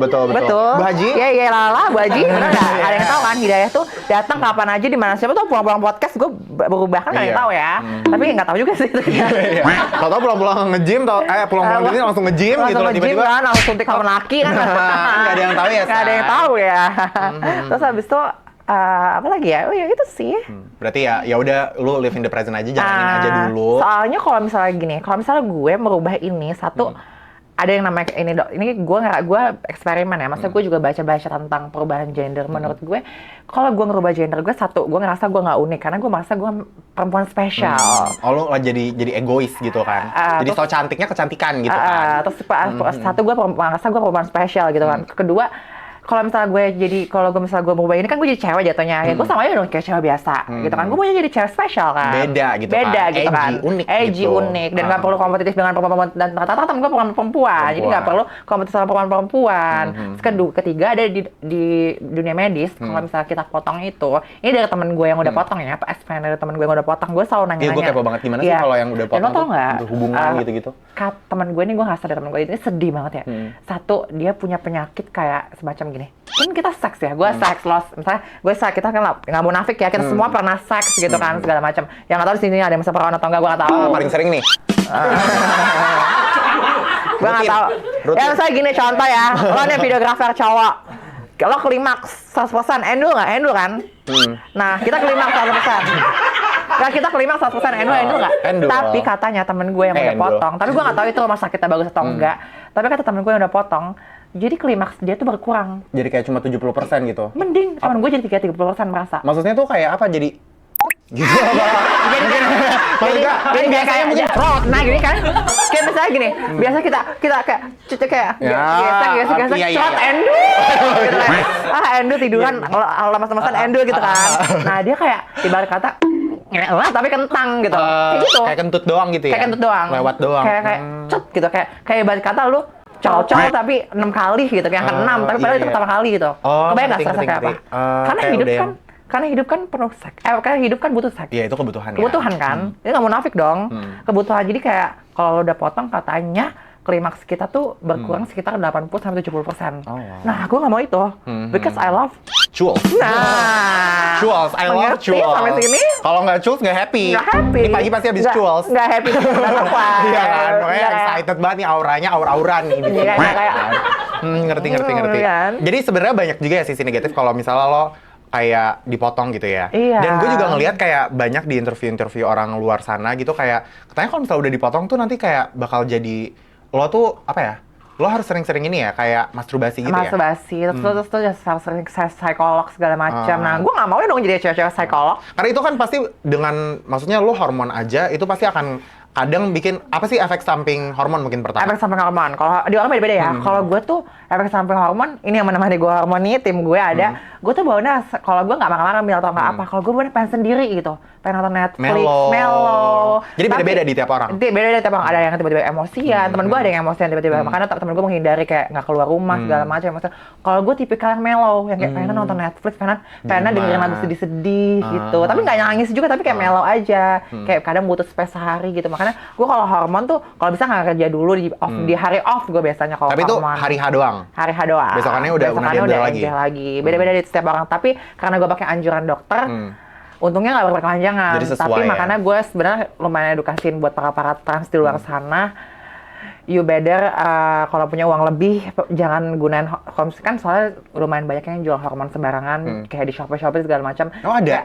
[SPEAKER 1] Betul. Bu Haji?
[SPEAKER 2] Iya lala, Bu Haji. Bener nggak? Nggak ada yang tahu kan Hidayah tuh datang kapan aja di mana, siapa tuh pulang-pulang podcast gue berubah kan nggak ada yang tahu ya. Tapi nggak tahu juga sih.
[SPEAKER 1] Iya. Tahu pulang-pulang nge-gym, pulang-pulang gini langsung nge-gym gitu loh tiba-tiba.
[SPEAKER 2] Kan, langsung suntik hormon laki kan.
[SPEAKER 1] Nggak ada yang tahu ya,
[SPEAKER 2] Nggak ada yang tahu ya. Terus habis itu Apa lagi ya? Oh ya itu sih.
[SPEAKER 1] Berarti ya udah lu live in the present aja, jalanin aja dulu.
[SPEAKER 2] Soalnya kalau misalnya gini, kalau misalnya gue merubah ini satu, ada yang namanya ini gue eksperimen ya. Maksudnya gue juga baca-baca tentang perubahan gender. Menurut gue, kalau gue ngerubah gender gue satu, gue ngerasa gue nggak unik karena gue merasa gue perempuan spesial.
[SPEAKER 1] Oh, lu lah jadi egois gitu kan. Jadi so cantiknya kecantikan gitu kan.
[SPEAKER 2] Terus satu gue merasa gue perempuan spesial gitu kan. Kedua, kalau misalnya gue berubah ini kan gue jadi cewek jatuhnya, ya gue sama aja dong kayak cewek biasa gitu kan. Gue maunya jadi cewek spesial kan.
[SPEAKER 1] Beda gitu
[SPEAKER 2] kan.
[SPEAKER 1] Unik
[SPEAKER 2] Edgy,
[SPEAKER 1] gitu.
[SPEAKER 2] unik. Dan gak perlu kompetitif dengan perempuan. Dan rata-rata temen gue perempuan. Jadi gak perlu kompetitif sama perempuan. Terus ketiga ada di dunia medis, kalau misalnya kita potong itu, ini dari temen gue yang udah potong ya, explain dari temen gue yang udah potong, gue selalu nanya-nanya.
[SPEAKER 1] Iya, gue kepo banget gimana sih kalau yang udah potong.
[SPEAKER 2] Dan lo tau nggak?
[SPEAKER 1] Hubungan gitu-gitu.
[SPEAKER 2] Temen gue ini, gue ngerasa dari temen gue ini sedih banget ya. Satu, dia punya penyakit kayak semacam gini. Kan kita seks ya, gue seks loss. Misalnya gue seks, kita kan nggak munafik ya, kita semua pernah seks gitu kan, segala macam. Yang nggak tahu di sini ada yang masa perawan atau enggak, gue nggak tahu.
[SPEAKER 1] Paling sering nih.
[SPEAKER 2] Gue nggak tahu. Ya misalnya gini contoh ya, lo nih videografer cowok, lo klimaks 100%, endul nggak? Endul kan? Nah, kita klimaks 100%. Nah, kita klimaks 100% endul nggak? Tapi katanya temen gue yang udah potong, tapi gue nggak tahu itu rumah sakitnya bagus atau enggak. Tapi kata temen gue yang udah potong, jadi klimaks dia tuh berkurang.
[SPEAKER 1] Jadi kayak cuma 70% gitu?
[SPEAKER 2] Mending, temen gue jadi 30% merasa.
[SPEAKER 1] Maksudnya tuh kayak apa? Jadi gitu apa? Jadi biasanya mungkin fraud.
[SPEAKER 2] Nah gini kan, kayak misalnya gini, biasa kita kayak cuci kayak gesek, shot endu, gitu kan. Endu tiduran, lemas-lemasan endu gitu kan. Nah dia kayak ibarat kata, tapi kentang gitu, kayak gitu.
[SPEAKER 1] Kayak kentut doang gitu ya?
[SPEAKER 2] Kayak kentut doang.
[SPEAKER 1] Lewat doang.
[SPEAKER 2] Kayak cut gitu, kayak ibarat kata lu cowok tapi 6 kali gitu, yang ke-6, tapi padahal itu pertama kali gitu. Kebayang nggak stresnya kayak apa? Karena hidup kan penuh seks. Karena hidup kan butuh seks.
[SPEAKER 1] Iya, itu kebutuhan ya.
[SPEAKER 2] Kebutuhan kan? Ini nggak munafik dong. Kebutuhan. Jadi kayak kalau lo udah potong katanya klimaks kita tuh berkurang sekitar 80-70%. Nah, gue nggak mau itu. Because I love
[SPEAKER 1] Jules.
[SPEAKER 2] Nah,
[SPEAKER 1] Jules, I love Jules.
[SPEAKER 2] Sampai sini.
[SPEAKER 1] Kalau nggak Jules nggak happy.
[SPEAKER 2] Nggak happy.
[SPEAKER 1] Ini pagi pasti habis Jules.
[SPEAKER 2] Nggak happy. Kenapa?
[SPEAKER 1] Iya kan, makanya excited banget nih auranya, aura-aura nih.
[SPEAKER 2] Iya kayak.
[SPEAKER 1] Ngerti.
[SPEAKER 2] Kan?
[SPEAKER 1] Jadi sebenarnya banyak juga ya sisi negatif kalau misalnya lo kayak dipotong gitu ya.
[SPEAKER 2] Iya.
[SPEAKER 1] Dan gue juga ngelihat kayak banyak di interview orang luar sana gitu kayak katanya kalau misalnya udah dipotong tuh nanti kayak bakal jadi lo tuh apa ya? Lo harus sering-sering ini ya kayak masturbasi gitu
[SPEAKER 2] Masturbasi, terus harus sering psikolog segala macam. Nah, gue nggak mau dong jadi cewek-cewek psikolog.
[SPEAKER 1] Karena itu kan pasti dengan maksudnya lo hormon aja itu pasti akan kadang bikin apa sih efek samping hormon mungkin pertama?
[SPEAKER 2] Efek samping hormon. Kalau di orang beda-beda ya. Kalau gue tuh efek samping hormon, ini yang menemani gue hormon nih, tim gue ada. Gue tuh baunya kalau gue nggak makan-makan mil atau nggak apa. Kalau gue baunya pengen sendiri gitu. Pengen nonton Netflix, mellow.
[SPEAKER 1] Jadi beda-beda di tiap orang?
[SPEAKER 2] Beda-beda di tiap orang. Ada yang tiba-tiba emosian. Temen gue ada yang emosian tiba-tiba. Makanya temen gue menghindari kayak nggak keluar rumah segala macam. Kalau gue tipikal yang mellow, yang kayak pengen nonton Netflix, pengen dengerin lagu sedih-sedih gitu. Tapi nggak nangis juga, tapi kayak mellow aja. Kayak kadang butuh space sehari gitu. Makanya gue kalau hormon tuh kalau bisa nggak kerja dulu di hari off gue biasanya kalau
[SPEAKER 1] tapi
[SPEAKER 2] hormon.
[SPEAKER 1] Tapi itu hari H doang?
[SPEAKER 2] Hari H doang.
[SPEAKER 1] Besokannya udah
[SPEAKER 2] lagi. Beda-beda di setiap orang. Tapi karena gue pakai anjuran dokter, untungnya nggak berkepanjangan. Tapi makanya gue sebenarnya lumayan edukasiin buat para trans di luar sana. You better kalau punya uang lebih jangan gunain kan soalnya lumayan banyak yang jual hormon sembarangan kayak di Shopee segala macam.
[SPEAKER 1] Oh ada?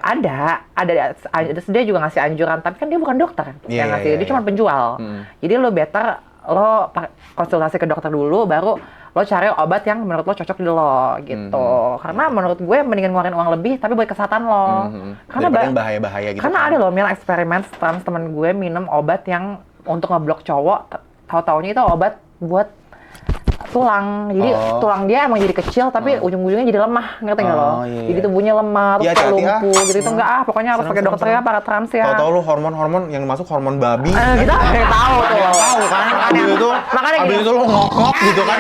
[SPEAKER 2] Ada dia juga ngasih anjuran tapi kan dia bukan dokter yang ngasih, dia cuma penjual. Jadi lo better lo konsultasi ke dokter dulu baru lo cari obat yang menurut lo cocok di lo gitu. Karena menurut gue mendingan ngeluarin uang lebih tapi buat kesehatan lo. Karena
[SPEAKER 1] bahaya-bahaya gitu.
[SPEAKER 2] Karena ada loh eksperimen trans temen gue minum obat yang untuk ngeblok cowok. Tahu-taunya itu obat buat tulang. Jadi tulang dia emang jadi kecil tapi ujung-ujungnya jadi lemah, ngerti nggak lo? Jadi tubuhnya lemah, terus lumpuh gitu enggak pokoknya harus pakai dokter ya para trans ya.
[SPEAKER 1] Tahu-tahu lu hormon yang masuk hormon babi.
[SPEAKER 2] Kita nggak tahu tuh.
[SPEAKER 1] Tahu kan? Abis itu lo ngokok gitu kan.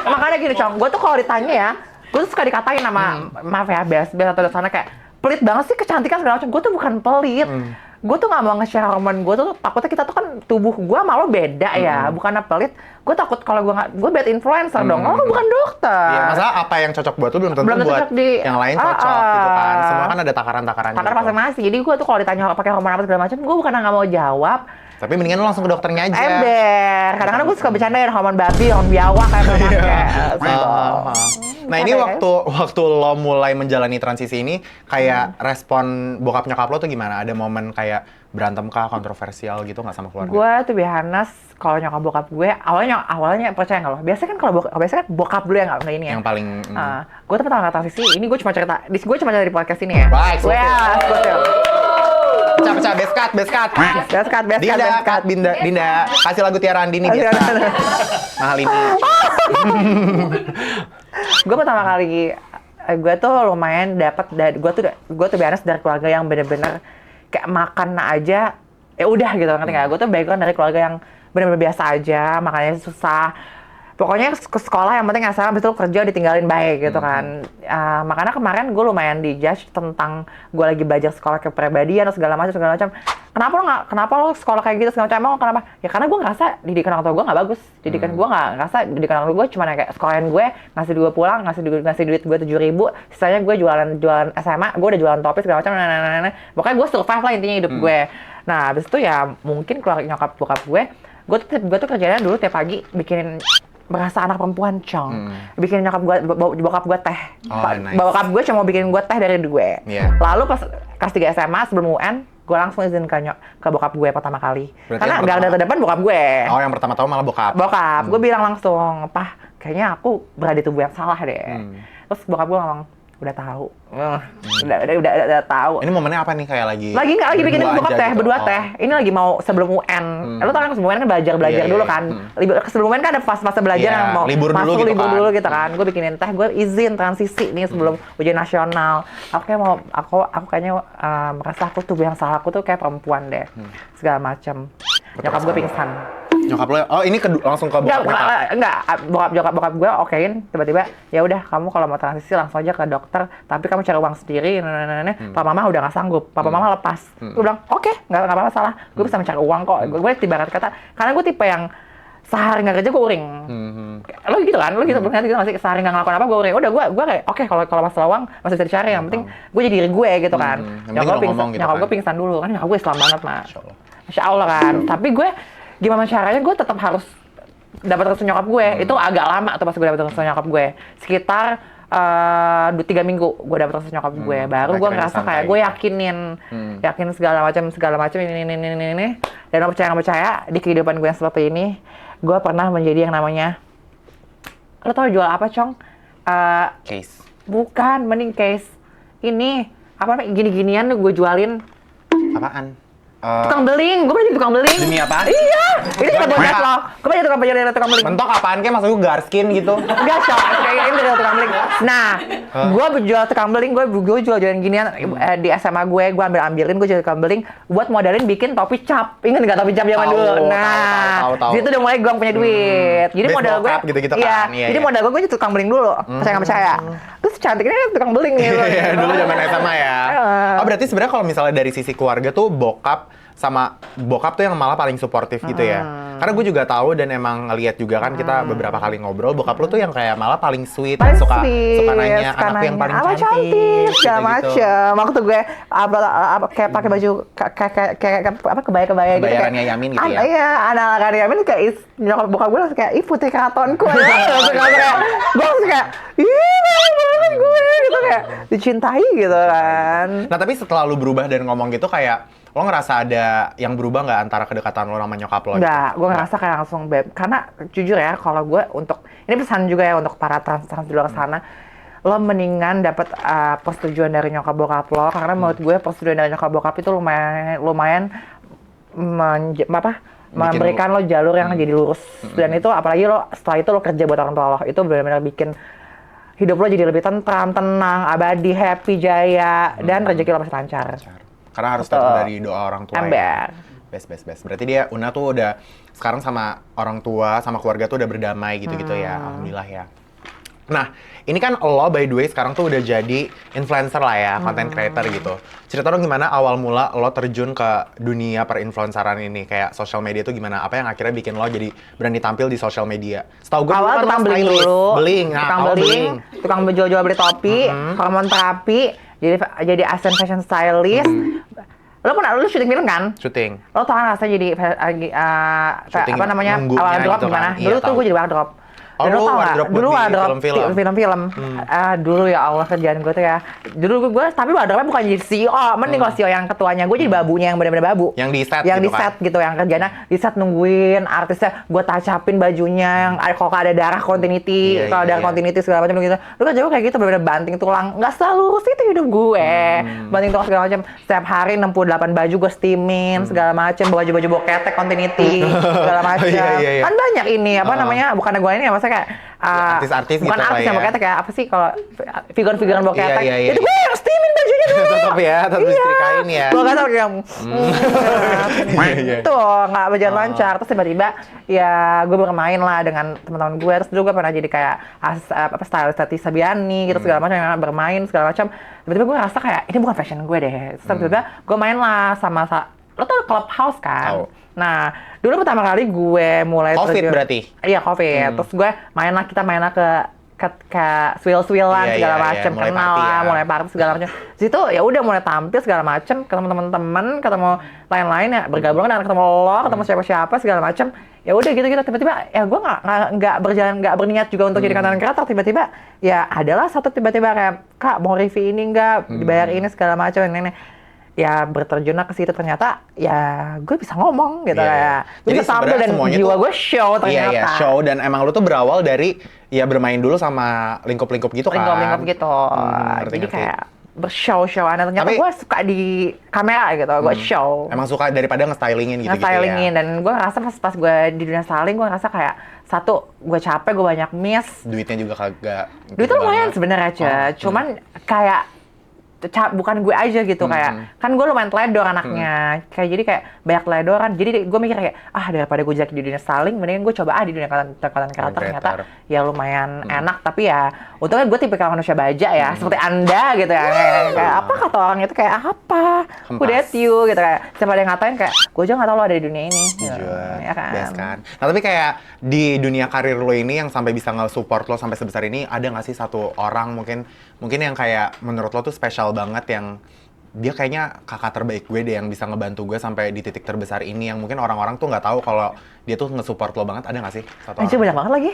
[SPEAKER 2] Makanya gini, Cong. Gue tuh kalau ditanya ya, gue tuh suka dikatain sama maaf ya, biasa atau di sana kayak pelit banget sih kecantikan segala macam. Gue tuh bukan pelit. Gue tuh nggak mau nge-share hormon gue tuh takutnya kita tuh kan tubuh gue malu beda ya, bukan pelit. Gue takut kalau gue bad influencer dong. Lo bukan dokter.
[SPEAKER 1] Iya, masalah apa yang cocok buat tuh belum tentu buat yang lain cocok gitu kan. Semua kan ada takaran-takarannya.
[SPEAKER 2] Takaran masing-masing. Jadi gue tuh kalau ditanya pakai hormon apa segala macam, gue bukan nggak mau jawab.
[SPEAKER 1] Tapi mendingan lo langsung ke dokternya aja.
[SPEAKER 2] Ember. Kadang-kadang gue suka bercandain hormon babi, hormon biawak kayak gitu.
[SPEAKER 1] Nah ini waktu lo mulai menjalani transisi ini, kayak respon bokap nyokap lo tuh gimana? Ada momen kayak berantem kah, kontroversial gitu nggak sama keluarga?
[SPEAKER 2] Gue tuh biasa kalau nyokap bokap gue awalnya percaya nggak lo? Biasanya kan bokap dulu yang nggak ini ya.
[SPEAKER 1] Yang paling
[SPEAKER 2] gue tuh pertama kali transisi, ini gue cuma cerita di podcast ini ya.
[SPEAKER 1] Baik,
[SPEAKER 2] Gue
[SPEAKER 1] pecah, beskat. Dinda, kasih lagu Tiara Andini biasa. Mahal ini.
[SPEAKER 2] Gue pertama kali, gue tuh lumayan dapat gue tuh biasa dari keluarga yang bener-bener kayak makan aja ya udah gitu, ngerti nggak? Gue tuh background dari keluarga yang bener-bener biasa aja, makannya susah. Pokoknya ke sekolah yang penting asal habis itu kerja ditinggalin baik gitu kan. Makanya kemarin gue lumayan dijudge tentang gue lagi belajar sekolah kepribadian atau segala macam. Kenapa lo sekolah kayak gitu segala macam? Emang kenapa? Ya karena gue ngerasa didikan orang tua gue nggak bagus. Didikan gue didikan orang tua gue cuma kayak sekolahan gue ngasih gue pulang, ngasih duit gue 7.000, sisanya gue jualan SMA, gue udah jualan topi segala macam. Pokoknya gue survive lah intinya hidup gue. Nah habis itu ya mungkin keluarga nyokap bokap gue tuh kerjanya dulu tiap pagi bikinin berasa anak perempuan bikin bokap gue teh.
[SPEAKER 1] Nice.
[SPEAKER 2] Bokap gue cuma mau bikin gue teh dari gue. Lalu pas kelas 3 SMA sebelum UN gue langsung izin ke bokap gue pertama kali.
[SPEAKER 1] Berarti
[SPEAKER 2] karena garda terdepan bokap gue.
[SPEAKER 1] Oh, yang pertama tahu malah bokap.
[SPEAKER 2] Gue bilang langsung, "Pah, kayaknya aku berada di tubuh yang salah deh." Terus bokap gue ngomong, udah tahu. Udah tahu.
[SPEAKER 1] Ini momennya apa nih, kayak lagi
[SPEAKER 2] bikin bokap teh,
[SPEAKER 1] gitu?
[SPEAKER 2] berdua teh. Ini lagi mau sebelum UN. Lo tau kan sebelum UN kan belajar dulu kan. Sebelum UN kan ada fase belajar yang mau
[SPEAKER 1] libur dulu
[SPEAKER 2] gitu kan. Gue bikinin teh, gue izin transisi nih sebelum ujian nasional. Aku kayaknya merasa aku tubuh yang salah, aku tuh kayak perempuan deh. Segala macam. Nyokap gue pingsan.
[SPEAKER 1] Nyokap lo, ini langsung ke bokap nyokap?
[SPEAKER 2] Enggak, bokap gue okein, tiba-tiba, ya udah kamu kalau mau transisi langsung aja ke dokter, tapi kamu cari uang sendiri, Papa Mama udah nggak sanggup, Papa Mama lepas. Gue bilang, oke, nggak apa-apa salah, gue bisa mencari uang kok. Gue ibarat kata, karena gue tipe yang sehari nggak kerja gue uring. Lo gitu kan, lo gitu nggak sih, sehari nggak ngelakuin apa gue uring. Udah gue kayak, oke, kalau masalah uang masih bisa dicari, yang penting gue jadi diri gue gitu kan. Nyokap gue pingsan dulu kan, nyokap gue Islam banget mah. Masya Allah kan. Tapi gue gimana caranya gue tetap harus dapat restu nyokap gue. Itu agak lama tuh pas gue dapat restu nyokap gue. Sekitar 3 minggu gue dapat restu nyokap gue. Baru gue ngerasa kayak gue yakin segala macam ini. Dan lo percaya di kehidupan gue yang seperti ini, gue pernah menjadi yang namanya, lo tau jual apa, Cong?
[SPEAKER 1] Case.
[SPEAKER 2] Bukan, mending case. Ini apa namanya, gini-ginian gue jualin.
[SPEAKER 1] Apaan?
[SPEAKER 2] Tukang beling, gue jadi tukang beling.
[SPEAKER 1] Demi apaan?
[SPEAKER 2] Iya, ini kita buat lo. Gue jadi tukang beling.
[SPEAKER 1] Mentok apaan, kayak maksud gue garskin gitu?
[SPEAKER 2] Enggak, Cok. Kayak ini dari tukang beling. Nah, gue jual tukang beling, gue jual-jualan ginian di SMA gue ambilin, gue jual tukang beling buat modalin bikin topi cap. Ingat nggak topi cap zaman dulu? Nah, situ udah mulai gue punya duit. Jadi modal gue,
[SPEAKER 1] gitu-gitu
[SPEAKER 2] iya. Jadi modal gue jadi tukang beling dulu. Percaya nggak percaya? Terus cantiknya tukang beling gitu.
[SPEAKER 1] Iya, dulu zaman SMA ya. Oh, berarti sebenarnya kalau misalnya dari sisi keluarga tuh bokap tuh yang malah paling suportif gitu ya. Karena gue juga tahu dan emang ngeliat juga kan, kita beberapa kali ngobrol, bokap lu tuh yang kayak malah paling sweet, suka nanya anakku yang paling cantik,
[SPEAKER 2] segala macem. Waktu gue kayak pakai baju kayak kebaya-kebaya gitu.
[SPEAKER 1] Kebayarannya Yamin gitu ya.
[SPEAKER 2] Iya, anak Yamin kayak nyokap bokap gue langsung kayak, ih putih keratonku. Gue langsung kayak, ih banget gue gitu, kayak dicintai gitu kan.
[SPEAKER 1] Nah tapi setelah lu berubah dan ngomong gitu, kayak lo ngerasa ada yang berubah nggak antara kedekatan lo sama nyokap lo?
[SPEAKER 2] Nggak, gue ngerasa kayak langsung karena jujur ya, kalau gue ini pesan juga ya untuk para trans di luar sana, lo mendingan dapat persetujuan dari nyokap bokap lo, karena menurut gue persetujuan dari nyokap bokap itu lumayan memberikan lo jalur yang jadi lurus. Dan itu apalagi lo setelah itu lo kerja buat orang tua lo, itu benar-benar bikin hidup lo jadi lebih tentram, tenang, abadi, happy, jaya, dan rezeki lo pasti lancar.
[SPEAKER 1] Karena harus datang dari doa orang tua.
[SPEAKER 2] Ember.
[SPEAKER 1] Best. Berarti Una tuh udah sekarang sama orang tua, sama keluarga tuh udah berdamai gitu-gitu ya. Alhamdulillah ya. Nah, ini kan lo by the way sekarang tuh udah jadi influencer lah ya, content creator gitu. Cerita dong gimana awal mula lo terjun ke dunia perinfluenceran ini, kayak social media tuh gimana? Apa yang akhirnya bikin lo jadi berani tampil di social media? Setahu gue
[SPEAKER 2] awal tukang beling dulu. Tukang jual-jual beli topi, hormon terapi, jadi asisten fashion stylist. Lu syuting film kan?
[SPEAKER 1] Syuting.
[SPEAKER 2] Lo tau kan rasanya jadi
[SPEAKER 1] Syuting
[SPEAKER 2] apa namanya
[SPEAKER 1] nunggunya
[SPEAKER 2] wardrobe
[SPEAKER 1] gitu kan?
[SPEAKER 2] gimana?
[SPEAKER 1] Iya,
[SPEAKER 2] Dulu tuh
[SPEAKER 1] tahu.
[SPEAKER 2] gue jadi wardrobe.
[SPEAKER 1] Oh,
[SPEAKER 2] Dan
[SPEAKER 1] lu
[SPEAKER 2] lo tau nggak?
[SPEAKER 1] wardrobe
[SPEAKER 2] Dulu
[SPEAKER 1] buat di
[SPEAKER 2] wardrobe
[SPEAKER 1] film-film?
[SPEAKER 2] film-film. Dulu ya Allah kerjaan gue tuh ya. Dulu gue tapi wardrobe bukan jadi CEO. Mending kalau CEO yang ketuanya gue jadi babunya yang bener-bener babu.
[SPEAKER 1] Yang di set
[SPEAKER 2] Yang
[SPEAKER 1] gitu
[SPEAKER 2] di set gitu, yang kerjanya di set nungguin artisnya. Gue touch-upin bajunya yang kalau ada darah continuity,
[SPEAKER 1] Iya,
[SPEAKER 2] kalau
[SPEAKER 1] iya,
[SPEAKER 2] darah
[SPEAKER 1] iya.
[SPEAKER 2] continuity segala macam gitu. Lu kan juga kayak gitu bener-bener banting tulang. Nggak selalu itu hidup gue. Banting tulang segala macam. Setiap hari 68 baju gue steamin segala macam, baju-baju boketek continuity segala macam.
[SPEAKER 1] Iya.
[SPEAKER 2] Kan banyak ini apa namanya? Bukan gue ini ya, maksudnya kayak
[SPEAKER 1] Artis-artis
[SPEAKER 2] bukan
[SPEAKER 1] gitu lah
[SPEAKER 2] artis yang
[SPEAKER 1] ya.
[SPEAKER 2] boketek ya, apa sih kalau figuran-figuran boketek.
[SPEAKER 1] Iya, iya.
[SPEAKER 2] Itu gue yang steamin bajunya dulu.
[SPEAKER 1] Tetap ya, tetap disetrikain ya.
[SPEAKER 2] Gue kata kayak
[SPEAKER 1] Iya.
[SPEAKER 2] tuh nggak berjalan lancar. Terus tiba-tiba ya gue bermain lah dengan teman-teman gue. Terus dulu gue pernah jadi kayak stylist Tati Sabiani gitu segala macam, yang bermain segala macam. Tiba-tiba gue ngerasa kayak ini bukan fashion gue deh. Terus tiba-tiba gue main lah sama lo tau Clubhouse kan?
[SPEAKER 1] Tahu.
[SPEAKER 2] Nah, dulu pertama kali gue mulai
[SPEAKER 1] COVID berarti?
[SPEAKER 2] Iya, COVID. Terus gue kita main lah ke swil-swilan
[SPEAKER 1] Iya,
[SPEAKER 2] segala
[SPEAKER 1] iya,
[SPEAKER 2] macem,
[SPEAKER 1] mulai
[SPEAKER 2] kenal
[SPEAKER 1] party
[SPEAKER 2] lah,
[SPEAKER 1] ya.
[SPEAKER 2] mulai party segala macam. Di situ ya udah mulai tampil segala macem, ketemu teman-teman, ketemu lain-lain ya, bergabung dengan ketemu lo, ketemu siapa-siapa segala macem. Ya udah gitu-gitu, tiba-tiba ya gue nggak berniat juga untuk jadi content creator. Tiba-tiba ya adalah satu tiba-tiba kayak, Kak mau review ini nggak, dibayar ini segala macam ini. Ya berterjunlah ke situ, ternyata ya gue bisa ngomong gitu
[SPEAKER 1] Iya.
[SPEAKER 2] kayak gue bisa tampil dan jiwa gue show ternyata.
[SPEAKER 1] Iya, show, dan emang lu tuh berawal dari ya bermain dulu sama lingkup-lingkup gitu kan.
[SPEAKER 2] Lingkup gitu. Jadi
[SPEAKER 1] ngerti.
[SPEAKER 2] kayak bershow-showan, ternyata
[SPEAKER 1] Tapi-
[SPEAKER 2] gue suka di kamera gitu, gue show.
[SPEAKER 1] Emang suka daripada nge-stylingin gitu-gitu
[SPEAKER 2] Nge-stylingin,
[SPEAKER 1] ya.
[SPEAKER 2] dan gue ngerasa pas gue di dunia styling, gue ngerasa kayak satu, gue capek, gue banyak miss.
[SPEAKER 1] Duitnya juga kagak.
[SPEAKER 2] Duitnya
[SPEAKER 1] gitu
[SPEAKER 2] lumayan
[SPEAKER 1] banget.
[SPEAKER 2] sebenarnya aja, cuman kayak bukan gue aja gitu, kayak kan gue lumayan teledor anaknya, kayak jadi kayak banyak teledoran, jadi gue mikir kayak daripada gue jadi di dunia styling, mendingan gue coba di dunia content creator. Ternyata ya lumayan enak, tapi ya untungnya gue tipikal manusia baja ya, seperti anda gitu ya, kayak apa kata orang itu kayak apa, who that you gitu, kayak siapa ada yang ngatain kayak gue aja nggak tahu lo ada di dunia ini, gitu. Ya kan.
[SPEAKER 1] Best kan. Nah tapi kayak di dunia karir lo ini yang sampai bisa nge-support lo sampai sebesar ini, ada nggak sih satu orang mungkin yang kayak menurut lo tuh spesial banget, yang dia kayaknya kakak terbaik gue deh, yang bisa ngebantu gue sampai di titik terbesar ini, yang mungkin orang-orang tuh nggak tahu kalau dia tuh nge-support lo banget, ada nggak sih satu
[SPEAKER 2] Anjir,
[SPEAKER 1] orang?
[SPEAKER 2] banyak banget lagi.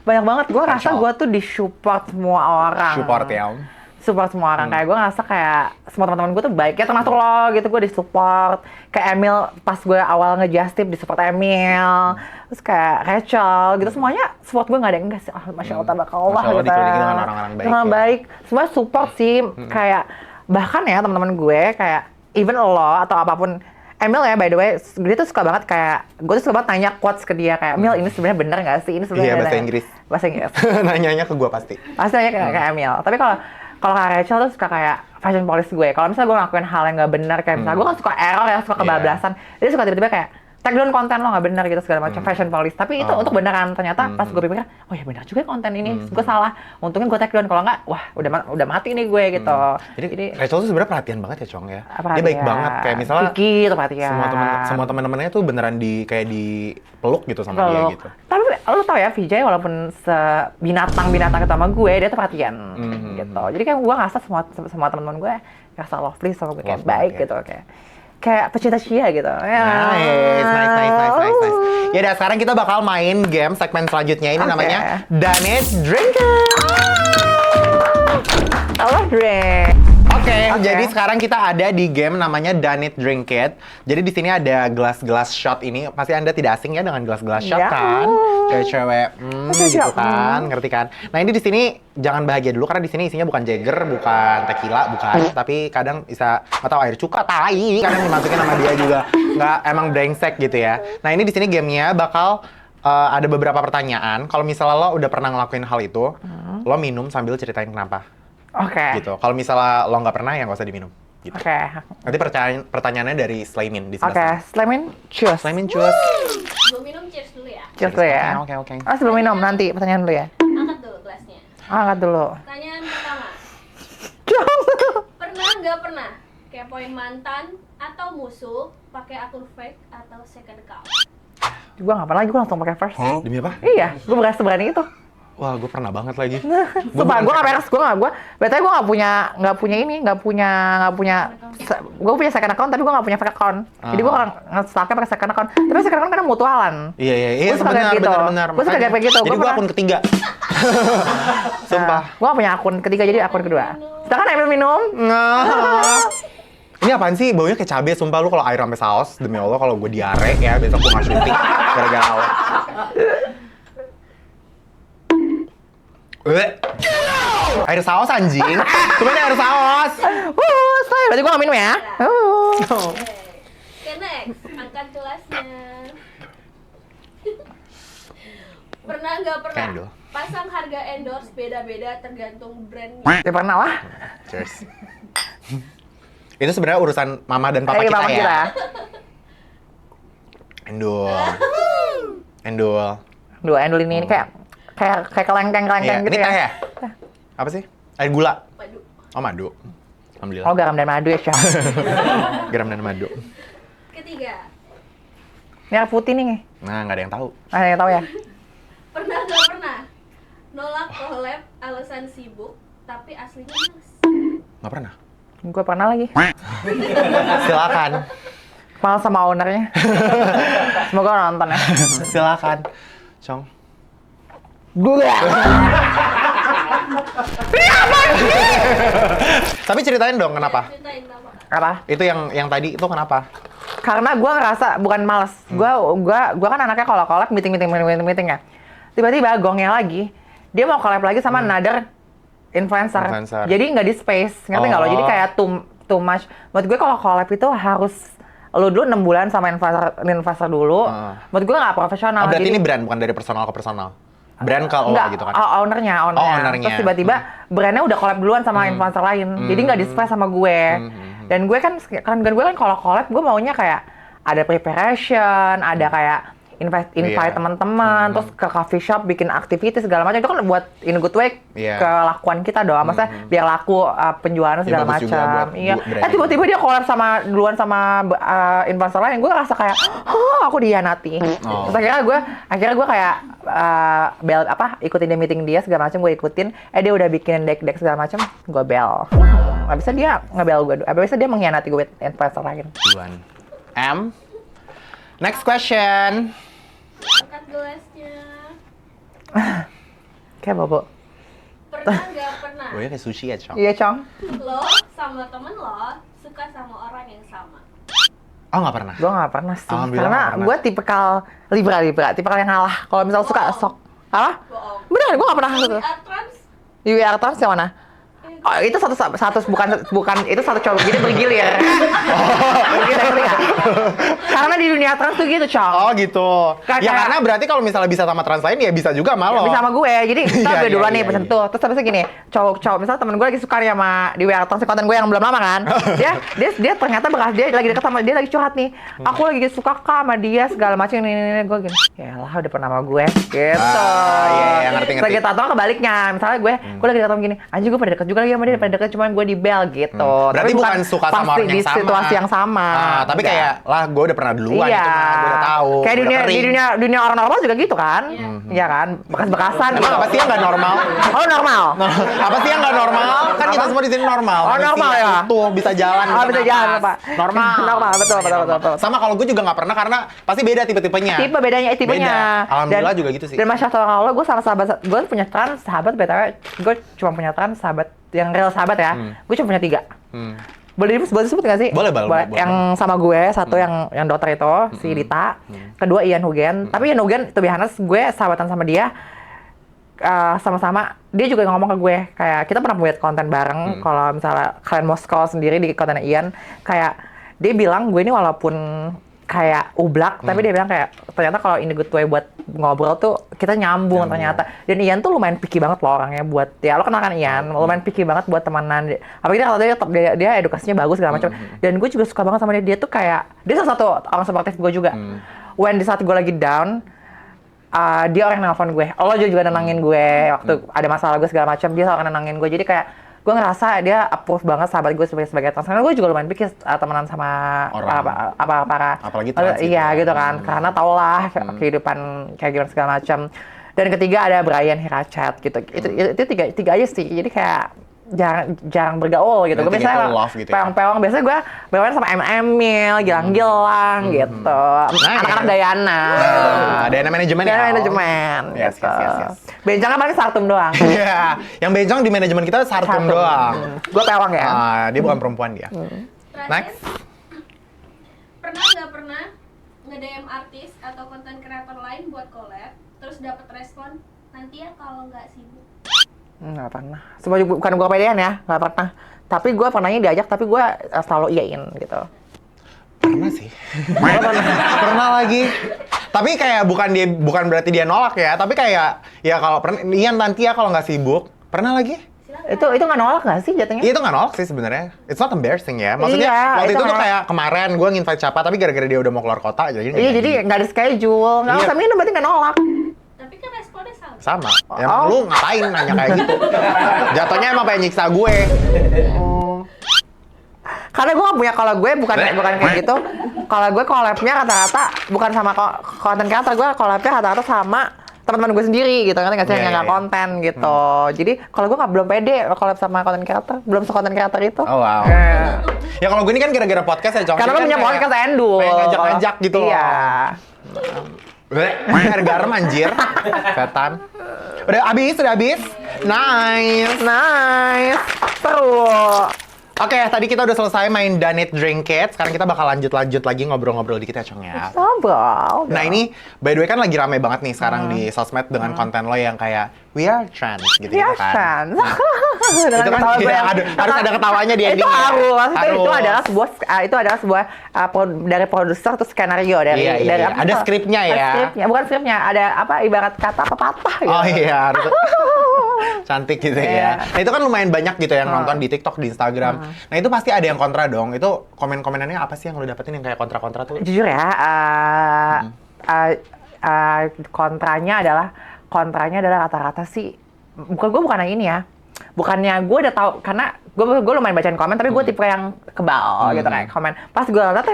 [SPEAKER 1] Banyak banget.
[SPEAKER 2] Gue rasa gue tuh di-support semua orang.
[SPEAKER 1] Support ya.
[SPEAKER 2] Support semua orang, kayak gue ngerasa kayak semua teman-teman gue tuh baik, ya termasuk lo gitu, gue disupport. Kayak Emil, pas gue awal nge-just tip disupport Emil, terus kayak Rachel gitu, semuanya support gue, nggak ada yang enggak sih, Masya Allah, tabarakallah
[SPEAKER 1] Masya Allah,
[SPEAKER 2] gitu.
[SPEAKER 1] dikelilingi dengan orang-orang baik
[SPEAKER 2] Orang
[SPEAKER 1] ya.
[SPEAKER 2] baik, semua support sih, kayak bahkan ya teman-teman gue, kayak even lo atau apapun, Emil ya by the way, dia tuh suka banget kayak, gue tuh suka banget nanya quotes ke dia kayak, Emil ini sebenarnya bener nggak sih? Ini sebenarnya
[SPEAKER 1] Iya,
[SPEAKER 2] bener
[SPEAKER 1] bahasa
[SPEAKER 2] nggak?"
[SPEAKER 1] Inggris.
[SPEAKER 2] Bahasa Inggris.
[SPEAKER 1] Nanyanya ke gue pasti.
[SPEAKER 2] Pasti nanya kayak Emil. Tapi kalau Kak Rachel tuh suka kayak fashion policy gue. Kalau misalnya gue ngelakuin hal yang nggak benar, kayak misalnya gue kan suka error ya, suka kebablasan. Dia suka tiba-tiba kayak take down konten lo nggak benar gitu segala macam, fashion policy. Tapi itu untuk beneran, ternyata pas gue pikir, oh ya benar juga konten ini, gue salah. Untungnya gue take down, kalau nggak, wah udah mati nih gue gitu.
[SPEAKER 1] Jadi Rachel tuh sebenarnya perhatian banget ya, Cong ya.
[SPEAKER 2] Perhatian.
[SPEAKER 1] Dia baik banget, kayak misalnya
[SPEAKER 2] Kiki tuh perhatian.
[SPEAKER 1] semua teman-temannya tuh beneran kayak dipeluk gitu sama dia
[SPEAKER 2] Peluk.
[SPEAKER 1] gitu.
[SPEAKER 2] Tapi lo tau ya, Vijay walaupun binatang sama gue, dia tuh perhatian gitu. Jadi kayak gue ngerasa semua teman-teman gue ngerasa lovely sama gue, kayak
[SPEAKER 1] Love
[SPEAKER 2] baik
[SPEAKER 1] banget,
[SPEAKER 2] gitu, kayak pecinta Cia gitu. Ya.
[SPEAKER 1] Nice. Ya udah, sekarang kita bakal main game segmen selanjutnya, ini
[SPEAKER 2] Oke.
[SPEAKER 1] namanya Done It, Drink It.
[SPEAKER 2] I love drink.
[SPEAKER 1] Oke, jadi sekarang kita ada di game namanya Done It, Drink It. Jadi di sini ada gelas-gelas shot ini. Pasti Anda tidak asing ya dengan gelas-gelas shot
[SPEAKER 2] Ya.
[SPEAKER 1] kan? Cewek-cewek, gitu
[SPEAKER 2] Cewek-cewek,
[SPEAKER 1] kan, ngerti kan? Nah ini di sini jangan bahagia dulu karena di sini isinya bukan Jagger, bukan tequila, bukan. Tapi kadang bisa atau air cuka, tai. Kadang dimasukin sama dia juga nggak emang brengsek gitu ya. Nah ini di sini gamenya bakal ada beberapa pertanyaan. Kalau misalnya lo udah pernah ngelakuin hal itu, lo minum sambil ceritain kenapa.
[SPEAKER 2] Oke.
[SPEAKER 1] Gitu. Kalau misalnya lo nggak pernah, ya nggak usah diminum. Gitu.
[SPEAKER 2] Oke.
[SPEAKER 1] Nanti pertanyaannya dari Slaimin di sebelah
[SPEAKER 2] Oke,
[SPEAKER 1] sana.
[SPEAKER 2] Slamin, cheers.
[SPEAKER 1] Slaimin cus.
[SPEAKER 3] Sebelum minum cheers dulu ya.
[SPEAKER 2] Cheers dulu ya.
[SPEAKER 1] Oke.
[SPEAKER 2] Sebelum minum, nanti pertanyaan dulu ya.
[SPEAKER 3] Angkat dulu gelasnya.
[SPEAKER 2] Angkat dulu.
[SPEAKER 3] Pertanyaan pertama. Pernah nggak pernah kepoin mantan atau musuh pakai akun fake atau second account?
[SPEAKER 2] Gue nggak pernah lagi, gue langsung pakai first.
[SPEAKER 1] Demi apa?
[SPEAKER 2] Iya, gue berani itu.
[SPEAKER 1] Wah, gue pernah banget lagi.
[SPEAKER 2] Sumpah, gue nggak beres, betulnya gue nggak punya, gue punya second account tapi gue nggak punya fake account. Jadi gue nge-stalknya pakai second account. Tapi second account kadang mutualan.
[SPEAKER 1] Iya,
[SPEAKER 2] Gue suka kayak gitu.
[SPEAKER 1] benar.
[SPEAKER 2] Gue suka kayak gitu.
[SPEAKER 1] Jadi gue akun ketiga. Sumpah.
[SPEAKER 2] Gue nggak punya akun ketiga, jadi akun kedua. Silakan ambil minum.
[SPEAKER 1] Nah. Ini apaan sih? Baunya kayak cabai, sumpah lu kalau air sampai saus. Demi Allah kalau gue diare ya, besok gue nggak syuting gara-gara lo. Air saus anjing. Cuma ini air saus.
[SPEAKER 2] Selesai. Berarti gue nggak minum ya.
[SPEAKER 3] Oke, next. Angkat gelasnya. Pernah nggak pernah?
[SPEAKER 1] Candle.
[SPEAKER 3] Pasang harga endorse beda-beda tergantung brandnya.
[SPEAKER 2] Ya pernah lah.
[SPEAKER 1] Cheers. Itu sebenarnya urusan mama dan papa kita
[SPEAKER 2] Mama
[SPEAKER 1] ya.
[SPEAKER 2] kita.
[SPEAKER 1] Endul
[SPEAKER 2] ini kayak kelengkeng
[SPEAKER 1] Iya,
[SPEAKER 2] gitu
[SPEAKER 1] ini teh
[SPEAKER 2] ya.
[SPEAKER 1] ya? Apa sih? Air gula.
[SPEAKER 3] Madu.
[SPEAKER 1] Oh, madu. Alhamdulillah.
[SPEAKER 2] Oh, garam dan madu ya, Syah.
[SPEAKER 1] Garam dan madu.
[SPEAKER 3] Ketiga,
[SPEAKER 2] Ini air putih nih.
[SPEAKER 1] Nah, nggak ada yang tahu.
[SPEAKER 2] Ada yang tahu ya?
[SPEAKER 3] pernah nggak pernah nolak collab alasan sibuk tapi aslinya males?
[SPEAKER 1] Nggak pernah.
[SPEAKER 2] Gue pernah lagi.
[SPEAKER 1] Silakan.
[SPEAKER 2] Malah sama ownernya. Semoga orang nonton ya.
[SPEAKER 1] Silakan. Cong.
[SPEAKER 2] Gue.
[SPEAKER 1] Tapi ceritain dong kenapa?
[SPEAKER 3] Ceritain kenapa?
[SPEAKER 2] Apa?
[SPEAKER 1] Itu yang tadi itu kenapa?
[SPEAKER 2] Karena gue ngerasa bukan males. Gue kan anaknya kalau collab meeting ya. Tiba-tiba gongnya lagi, dia mau collab lagi sama another influencer. Jadi nggak di space, ngerti nggak lo? Jadi kayak too much. Menurut gue kalau collab itu harus lo dulu 6 bulan sama influencer dulu. Menurut gue nggak profesional.
[SPEAKER 1] Oh, berarti
[SPEAKER 2] jadi,
[SPEAKER 1] ini brand bukan dari personal ke personal. Brand ke lo gitu kan?
[SPEAKER 2] Ownernya.
[SPEAKER 1] Ownernya.
[SPEAKER 2] Terus tiba-tiba brandnya udah collab duluan sama influencer lain. Jadi nggak di space sama gue. Dan gue kan kalau collab gue maunya kayak ada preparation, ada kayak invite teman-teman, terus ke coffee shop bikin activity segala macam. Itu kan buat in a good way kelakuan kita doang. Maksudnya biar laku penjualan segala macam. Iya. Tiba-tiba dia collab duluan sama influencer lain. Gue ngerasa kayak, aku dihianati. Terus akhirnya gue kayak ikutin dia meeting dia segala macam. Gue ikutin. Dia udah bikin deck segala macam. Gue bel. Abisnya dia ngebel gue. Abisnya dia mengkhianati gue influencer lain.
[SPEAKER 1] Next question.
[SPEAKER 3] Angkat gelasnya.
[SPEAKER 2] Kayak bobo.
[SPEAKER 3] Pernah nggak pernah
[SPEAKER 1] Gue kayak sushi ya, Cong.
[SPEAKER 2] Iya, Cong.
[SPEAKER 3] lo sama temen lo suka sama orang yang sama?
[SPEAKER 1] Oh, nggak pernah.
[SPEAKER 2] Gue nggak pernah sih.
[SPEAKER 1] Alhamdulillah
[SPEAKER 2] Karena
[SPEAKER 1] nggak pernah.
[SPEAKER 2] gue tipikal Libra, tipikal yang ngalah. Kalau misal suka sok. Apa?
[SPEAKER 3] Bohong.
[SPEAKER 2] Beneran, gue nggak pernah suka.
[SPEAKER 3] Trans
[SPEAKER 2] Di WR Trans yang mana? Oh, itu satu bukan itu satu cowok jadi bergilir. Bergilir. Karena di dunia trans tuh gitu, Cong.
[SPEAKER 1] Oh gitu.
[SPEAKER 2] Kayak-
[SPEAKER 1] Ya karena berarti kalau misalnya bisa sama trans lain ya bisa juga sama lo.
[SPEAKER 2] Bisa sama gue, jadi kita
[SPEAKER 1] Iya,
[SPEAKER 2] gue duluan
[SPEAKER 1] iya,
[SPEAKER 2] nih
[SPEAKER 1] iya,
[SPEAKER 2] pesen tuh. Terus habisnya gini, cowok misalnya temen gue lagi suka nih sama di WR Trans konten gue yang belum lama kan. Dia ternyata bekas dia lagi deket sama dia lagi curhat nih. Aku lagi suka sama dia segala macam ini gue gini. Yalah udah pernah sama gue gitu.
[SPEAKER 1] Iya, ngerti.
[SPEAKER 2] Lagi tato kebaliknya. Misalnya gue lagi deket sama gini, anjing gue pada deket juga lagi sama dia, pada deket cuman gue di bel gitu.
[SPEAKER 1] Berarti
[SPEAKER 2] Tapi
[SPEAKER 1] bukan suka sama orang yang
[SPEAKER 2] di
[SPEAKER 1] sama.
[SPEAKER 2] situasi yang sama.
[SPEAKER 1] Tapi kayak lah gue udah pernah duluan
[SPEAKER 2] Iya.
[SPEAKER 1] itu mah, gue udah tahu.
[SPEAKER 2] Kayak
[SPEAKER 1] udah kering.
[SPEAKER 2] di dunia orang normal juga gitu kan? Iya kan? Bekas-bekasan.
[SPEAKER 1] Emang apa sih yang nggak normal?
[SPEAKER 2] Oh normal.
[SPEAKER 1] Apa sih yang nggak normal? Kan kita semua di sini normal.
[SPEAKER 2] Oh, normal ya?
[SPEAKER 1] Tuh bisa jalan.
[SPEAKER 2] Oh, bisa jalan,
[SPEAKER 1] napas.
[SPEAKER 2] Pak.
[SPEAKER 1] Normal.
[SPEAKER 2] Normal, betul.
[SPEAKER 1] Sama kalau gue juga nggak pernah karena pasti beda tipe-tipenya.
[SPEAKER 2] Tipe bedanya.
[SPEAKER 1] Beda. Alhamdulillah juga gitu sih.
[SPEAKER 2] Dan Masya Allah, gue sama sahabat, gue punya trans sahabat BTW, gue cuma punya trans sahabat yang real sahabat ya. Gue cuma punya 3. Boleh disebut nggak sih?
[SPEAKER 1] Boleh.
[SPEAKER 2] Yang sama gue, satu yang dokter itu, si Dita. Kedua Ian Hugen. Tapi Ian Hugen, to be honest, gue sahabatan sama dia sama-sama. Dia juga ngomong ke gue, kayak kita pernah buat konten bareng. Kalau misalnya kalian mau scroll sendiri di kontennya Ian, kayak dia bilang gue ini walaupun kayak ublak, tapi dia bilang kayak ternyata kalau in a good way buat ngobrol tuh kita nyambung ternyata. Dan Ian tuh lumayan picky banget loh orangnya buat, ya lo kenal kan Ian, lumayan picky banget buat temenan. Apalagi kalau dia edukasinya bagus segala macam. Dan gue juga suka banget sama dia. Dia tuh kayak, dia salah satu orang supportive gue juga. When di saat gue lagi down, dia orang yang nelfon gue. Lo juga nenangin gue waktu ada masalah gue segala macam, dia orang nenangin gue. Jadi kayak gue ngerasa dia approve banget sahabat gue sebagai trans. Karena gue juga lumayan pikir temenan sama para
[SPEAKER 1] apalagi trans
[SPEAKER 2] iya
[SPEAKER 1] gitu
[SPEAKER 2] kan. Karena tau lah kehidupan kayak gimana segala macam. Dan ketiga ada Brian Hiracet gitu. Itu tiga aja sih. Jadi kayak jarang bergaul gitu. Gue
[SPEAKER 1] Berarti
[SPEAKER 2] biasanya
[SPEAKER 1] gitu love gitu ya?
[SPEAKER 2] peong-peong. Biasanya gue bermain sama Emil, Gilang-Gilang gitu.
[SPEAKER 1] Nice.
[SPEAKER 2] Anak-anak Dayana.
[SPEAKER 1] Dayana manajemen ya.
[SPEAKER 2] Dayana manajemen.
[SPEAKER 1] Yes,
[SPEAKER 2] gitu.
[SPEAKER 1] yes.
[SPEAKER 2] Bencangnya paling Sartum doang.
[SPEAKER 1] Iya, yang bencong di manajemen kita Sartum doang.
[SPEAKER 2] Gue peong ya.
[SPEAKER 1] Dia bukan perempuan dia.
[SPEAKER 3] Terakhir,
[SPEAKER 1] Next.
[SPEAKER 3] pernah nge-DM artis atau konten kreator lain buat collab, terus dapat respon nanti ya kalau nggak sibuk.
[SPEAKER 2] Nggak pernah. Sebenarnya bukan gue kepedean ya, nggak pernah. Tapi gue pernahnya diajak, tapi gue selalu iyain gitu.
[SPEAKER 1] Pernah sih. Pernah lagi. Tapi kayak bukan berarti dia nolak ya, tapi kayak ya kalau pernah iya nanti ya kalau nggak sibuk. Pernah lagi?
[SPEAKER 2] Itu nggak nolak nggak sih jatuhnya?
[SPEAKER 1] Iya itu nggak nolak sih sebenarnya. It's not embarrassing ya. Maksudnya
[SPEAKER 2] Iya,
[SPEAKER 1] waktu
[SPEAKER 2] itu
[SPEAKER 1] itu tuh
[SPEAKER 2] nggak-
[SPEAKER 1] kayak kemarin gue nginvite siapa tapi gara-gara dia udah mau keluar kota jadi nggak
[SPEAKER 2] Iya,
[SPEAKER 1] jadi.
[SPEAKER 2] jadi nggak ada schedule, nggak
[SPEAKER 1] Iya.
[SPEAKER 2] usah minum berarti nggak nolak.
[SPEAKER 3] Tapi kan responnya sama.
[SPEAKER 1] Sama. Ya
[SPEAKER 2] Oh.
[SPEAKER 1] lu ngapain nanya kayak gitu? Jatuhnya emang pengen nyiksa gue.
[SPEAKER 2] Karena gue nggak punya, kalau gue bukan kayak gitu. Kalau gue collab-nya rata-rata bukan sama konten kreator, gue collab-nya rata-rata sama teman-teman gue sendiri gitu kan, nggak sih
[SPEAKER 1] Iya,
[SPEAKER 2] nggak
[SPEAKER 1] iya.
[SPEAKER 2] konten gitu. Jadi kalau gue belum pede collab sama konten kreator, belum sekonten kreator itu.
[SPEAKER 1] Oh wow.
[SPEAKER 2] Eh.
[SPEAKER 1] Ya kalau gue ini kan gara-gara podcast ya, Cong.
[SPEAKER 2] Karena
[SPEAKER 1] Jadi
[SPEAKER 2] gue punya
[SPEAKER 1] kan
[SPEAKER 2] podcast
[SPEAKER 1] kayak
[SPEAKER 2] Endul.
[SPEAKER 1] pengen ngajak-ngajak gitu loh.
[SPEAKER 2] Iya.
[SPEAKER 1] Air garam anjir. Setan. Udah habis. Nice.
[SPEAKER 2] Seru.
[SPEAKER 1] Oke, tadi kita udah selesai main Done It Drink It. Sekarang kita bakal lanjut lagi ngobrol-ngobrol dikit ya, Cong ya.
[SPEAKER 2] Ngobrol.
[SPEAKER 1] Nah ini, by the way kan lagi rame banget nih sekarang di sosmed dengan konten lo yang kayak We are trans gitu
[SPEAKER 2] Iya
[SPEAKER 1] kan.
[SPEAKER 2] kan.
[SPEAKER 1] Itu kan iya, harus ada ketawanya di ending.
[SPEAKER 2] Itu harus. Itu
[SPEAKER 1] Harus.
[SPEAKER 2] adalah sebuah dari produser atau skenario dari
[SPEAKER 1] Iya.
[SPEAKER 2] apa
[SPEAKER 1] Ada
[SPEAKER 2] tuh?
[SPEAKER 1] skripnya
[SPEAKER 2] Ada
[SPEAKER 1] ya.
[SPEAKER 2] skripnya, bukan skripnya. Ada apa ibarat kata pepatah gitu.
[SPEAKER 1] Oh iya, harus cantik gitu
[SPEAKER 2] Iya.
[SPEAKER 1] ya. Nah itu kan lumayan banyak gitu yang nonton di TikTok, di Instagram. Nah itu pasti ada yang kontra dong. Itu komen-komenannya apa sih yang lo dapetin yang kayak kontra-kontra tuh?
[SPEAKER 2] Jujur ya, kontranya adalah rata-rata sih. Bukan yang ini ya. Bukannya gue udah tahu, karena gue lumayan bacain komen, tapi gue tipe yang kebal gitu kayak komen. Pas gue liat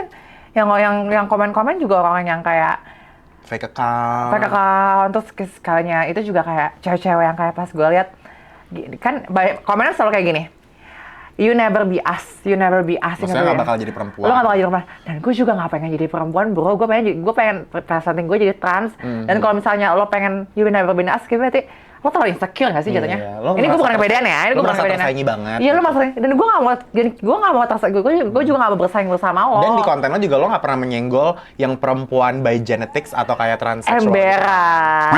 [SPEAKER 2] yang komen-komen juga orang yang kayak
[SPEAKER 1] Fake account.
[SPEAKER 2] fake account, terus sekalinya itu juga kayak cewek-cewek yang kayak pas gue liat kan komennya selalu kayak gini. You never be us.
[SPEAKER 1] Maksudnya nggak bakal jadi perempuan.
[SPEAKER 2] Lo nggak bakal jadi perempuan. Dan gue juga nggak pengen jadi perempuan, bro. Gue pengen presenting gue jadi trans. Dan kalau misalnya lo pengen you never be us, berarti lo terlalu insecure nggak sih jatuhnya?
[SPEAKER 1] Iya, lo
[SPEAKER 2] Ini gue
[SPEAKER 1] merasa
[SPEAKER 2] bukan kepedean ya. Ini
[SPEAKER 1] lo
[SPEAKER 2] gue bukan
[SPEAKER 1] merasa
[SPEAKER 2] kepedean.
[SPEAKER 1] tersaingi banget
[SPEAKER 2] Iya, lo
[SPEAKER 1] gitu.
[SPEAKER 2] merasa. Dan gue nggak mau tersaingi. Gue juga nggak mau bersaing bersama lo.
[SPEAKER 1] Dan di konten lo juga lo nggak pernah menyenggol yang perempuan by genetics atau kayak transseksual.
[SPEAKER 2] Embera.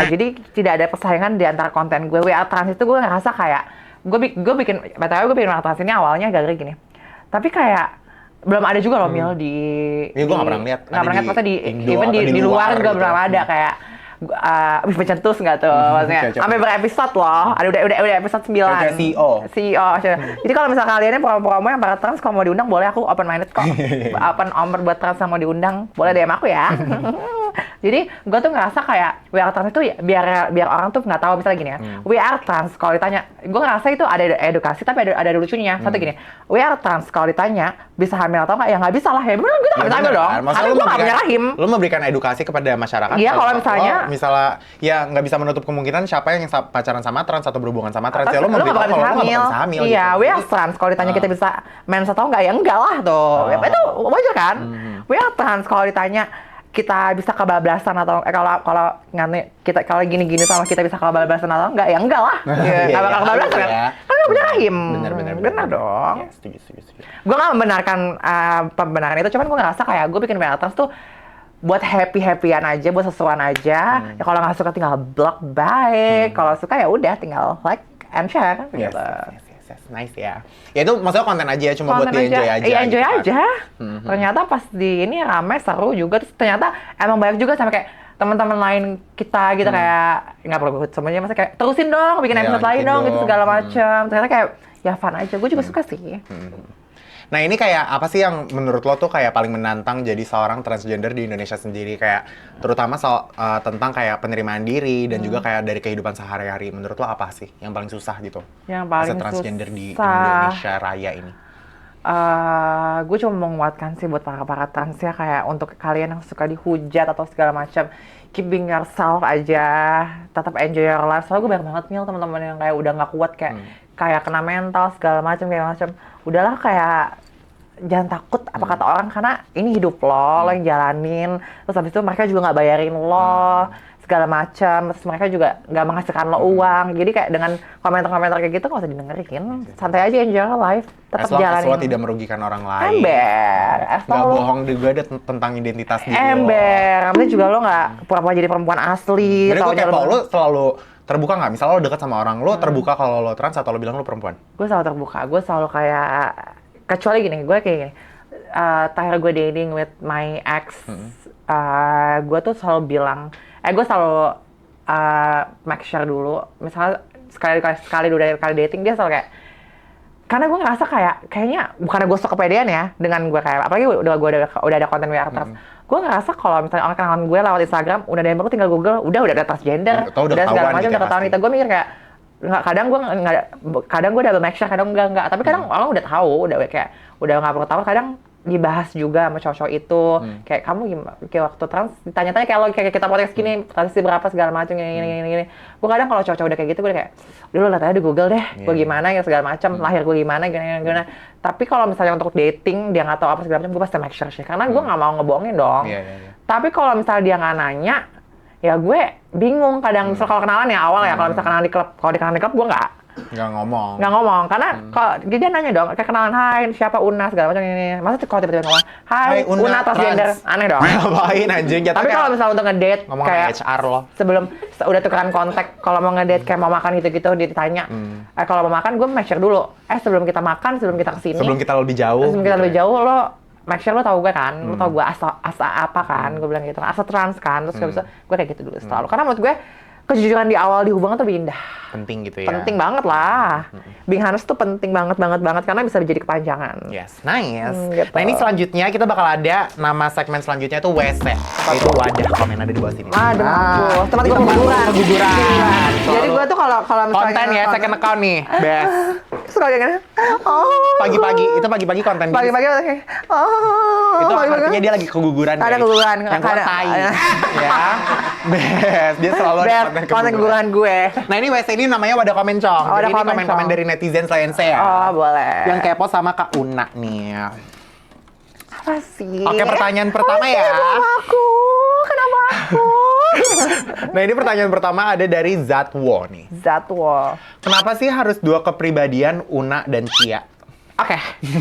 [SPEAKER 2] Jadi tidak ada persaingan di antara konten gue. WA trans itu gue ngerasa kayak gue bikin WA trans ini awalnya gara-gara gini. Tapi kayak belum ada juga loh Mil di.
[SPEAKER 1] Iya, gue nggak pernah lihat.
[SPEAKER 2] Nggak pernah lihat, maksudnya di
[SPEAKER 1] Indo
[SPEAKER 2] even
[SPEAKER 1] atau
[SPEAKER 2] di luar juga
[SPEAKER 1] gitu.
[SPEAKER 2] belum ada kayak. Wih pencetus nggak tuh maksudnya.
[SPEAKER 1] Coba.
[SPEAKER 2] Sampai berepisode loh. Ada udah episode 9.
[SPEAKER 1] Kayak CEO.
[SPEAKER 2] Jadi kalau misalnya kalian promo yang para trans kalau mau diundang boleh, aku open minded kok. Open buat trans yang mau diundang, boleh DM aku ya. Jadi gue tuh ngerasa kayak we are trans itu ya, biar orang tuh nggak tahu misalnya gini ya. We are trans kalau ditanya, gue ngerasa itu ada edukasi tapi ada lucunya. Satu gini, we are trans kalau ditanya bisa hamil atau nggak, ya nggak bisa lah ya. Bener kita nggak bisa hamil dong. Karena gue nggak punya rahim.
[SPEAKER 1] Lo memberikan edukasi kepada masyarakat.
[SPEAKER 2] Iya, kalau misalnya-
[SPEAKER 1] ya nggak bisa menutup kemungkinan siapa yang pacaran sama trans atau berhubungan sama trans. Ya lo
[SPEAKER 2] nggak
[SPEAKER 1] memberitahu
[SPEAKER 2] bakal
[SPEAKER 1] kalau lo nggak
[SPEAKER 2] hamil.
[SPEAKER 1] bakal hamil.
[SPEAKER 2] Iya,
[SPEAKER 1] gitu.
[SPEAKER 2] we are trans. Kalau ditanya kita bisa mens atau enggak, ya enggak lah tuh. Itu wajar kan? We are trans. Kalau ditanya kita bisa kebablasan atau kalau gini-gini sama kita bisa kebablasan atau enggak, ya enggak lah.
[SPEAKER 1] Iya,
[SPEAKER 2] Nggak bakal kebablasan kan?
[SPEAKER 1] ya.
[SPEAKER 2] Kan nggak punya rahim.
[SPEAKER 1] Bener
[SPEAKER 2] dong.
[SPEAKER 1] Iya, setuju.
[SPEAKER 2] Gue nggak membenarkan pembenaran itu, cuman gue ngerasa kayak gue bikin we are trans tuh buat happy-happyan aja, buat sesuatu aja. Ya kalau nggak suka tinggal block, baik. Kalau suka ya udah tinggal like and share
[SPEAKER 1] Yes,
[SPEAKER 2] gitu.
[SPEAKER 1] yes. Nice ya. Ya itu maksudnya konten aja ya, cuma buat
[SPEAKER 2] Konten
[SPEAKER 1] di enjoy aja.
[SPEAKER 2] Iya, enjoy
[SPEAKER 1] gitu kan.
[SPEAKER 2] aja. Ternyata pas di ini rame, seru juga. Terus ternyata emang banyak juga sampai kayak teman-teman lain kita gitu kayak nggak perlu semuanya, maksudnya kayak terusin dong, bikin
[SPEAKER 1] Iya,
[SPEAKER 2] episode lain
[SPEAKER 1] lanjutin
[SPEAKER 2] dong, gitu
[SPEAKER 1] dong.
[SPEAKER 2] segala macam. Ternyata kayak ya fun aja. Gue juga suka sih.
[SPEAKER 1] Nah ini kayak apa sih yang menurut lo tuh kayak paling menantang jadi seorang transgender di Indonesia sendiri, kayak terutama tentang kayak penerimaan diri dan juga kayak dari kehidupan sehari-hari. Menurut lo apa sih yang paling susah gitu?
[SPEAKER 2] Yang paling
[SPEAKER 1] as a transgender di
[SPEAKER 2] susah.
[SPEAKER 1] Indonesia Raya ini?
[SPEAKER 2] gue cuma mau menguatkan sih buat para trans ya, kayak untuk kalian yang suka dihujat atau segala macam, keep being yourself aja, tetap enjoy your life. Soalnya gue banyak banget Mil teman-teman yang kayak udah nggak kuat kayak kena mental segala macam kayak macam. Udahlah kayak jangan takut apa kata orang, karena ini hidup lo yang jalanin. Terus habis itu mereka juga nggak bayarin lo segala macam, terus mereka juga nggak menghasilkan lo uang. Jadi kayak dengan komentar-komentar kayak gitu nggak usah didengerin, santai aja enjoy your life, tetap jalanin.
[SPEAKER 1] As long tidak merugikan orang lain.
[SPEAKER 2] Ember,
[SPEAKER 1] Nggak bohong juga ada tentang identitas diri lo.
[SPEAKER 2] Ember, nanti juga lo nggak pura-pura jadi perempuan asli.
[SPEAKER 1] Jadi gue kepo, lo selalu terbuka nggak? Misalnya lo deket sama orang, lo terbuka kalau lo trans atau lo bilang lo perempuan?
[SPEAKER 2] Gue selalu terbuka, gue selalu kayak, kecuali gini, gue kayak gini, terakhir gue dating with my ex, gue tuh selalu bilang, gue selalu make sure dulu, misalnya sekali dating dia selalu kayak, karena gue ngerasa kayaknya bukan gue suka kepedean ya dengan gue kayak, apalagi udah ada konten WR trans, gue ngerasa kalau misalnya orang kenalan gue lewat Instagram, udah ada yang baru tinggal Google, udah transgender, udah segala macam, udah ketahuan itu. Gue mikir kayak, kadang gue double make sure, kadang enggak, tapi kadang orang udah tahu, udah nggak perlu tahu, kadang dibahas juga sama cowok-cowok itu, kayak kamu gimana, kayak waktu trans ditanya-tanya kayak kita podcast gini, transisi berapa segala macam gini. Gue kadang kalau cowok-cowok udah kayak gitu, gue kayak dulu lihat aja di Google deh, gue gimana ya segala macam, lahir gue gimana. Tapi kalau misalnya untuk dating dia nggak tahu apa segala macam, gue pasti make sure sih, karena gue nggak mau ngebohongin dong. Tapi kalau misalnya dia nggak nanya, ya gue bingung kadang. Misal kalau kenalan ya awal ya, kalau misalnya kenalan di klub, gue nggak ngomong, karena kalau dia nanya dong, kayak kenalan, hai siapa Una segala macam ini, masa kalau tiba-tiba ngomong hai Una transgender, aneh dong.
[SPEAKER 1] Ngapain anjing?
[SPEAKER 2] Tapi kalau misalnya untuk ngedate kayak
[SPEAKER 1] HR lo,
[SPEAKER 2] sebelum udah tukeran kontak, kalau mau ngedate kayak mau makan gitu-gitu dia ditanya, kalau mau makan gue make sure dulu, sebelum kita makan, sebelum kita kesini,
[SPEAKER 1] sebelum kita lebih jauh,
[SPEAKER 2] lo make sure lo tau gue kan, lo tau gue asa apa kan, gue bilang gitu, asa trans kan, terus gue kayak gitu dulu selalu, karena menurut gue kejujuran di awal di hubungan tuh indah.
[SPEAKER 1] Penting gitu ya.
[SPEAKER 2] Penting banget lah. Being honest tuh penting banget karena bisa menjadi kepanjangan.
[SPEAKER 1] Yes, nice.
[SPEAKER 2] Gitu.
[SPEAKER 1] Nah ini selanjutnya kita bakal ada nama segmen selanjutnya itu WC. Itu wadah, komen ada di bawah sini.
[SPEAKER 2] Aduh, tempat gue keguguran. Jadi gue tuh kalau misalnya
[SPEAKER 1] konten ya, second account nih, best.
[SPEAKER 2] Suka kayak gini.
[SPEAKER 1] Pagi-pagi, itu pagi-pagi konten.
[SPEAKER 2] Pagi-pagi kayak
[SPEAKER 1] itu artinya dia lagi keguguran.
[SPEAKER 2] Ada keguguran.
[SPEAKER 1] Yang keluar tai. Ya. Best. Dia selalu ada
[SPEAKER 2] konten keguguran gue.
[SPEAKER 1] Nah ini WC ini namanya wadah komen cong. Jadi ini komen-komen dari netizen selain saya.
[SPEAKER 2] Oh boleh.
[SPEAKER 1] Yang kepo sama Kak Una nih.
[SPEAKER 2] Apa sih?
[SPEAKER 1] Oke, pertanyaan pertama ya.
[SPEAKER 2] Kenapa aku?
[SPEAKER 1] Nah ini pertanyaan pertama ada dari Zatwo nih.
[SPEAKER 2] Zatwo.
[SPEAKER 1] Kenapa sih harus dua kepribadian Una dan Cia?
[SPEAKER 2] Oke,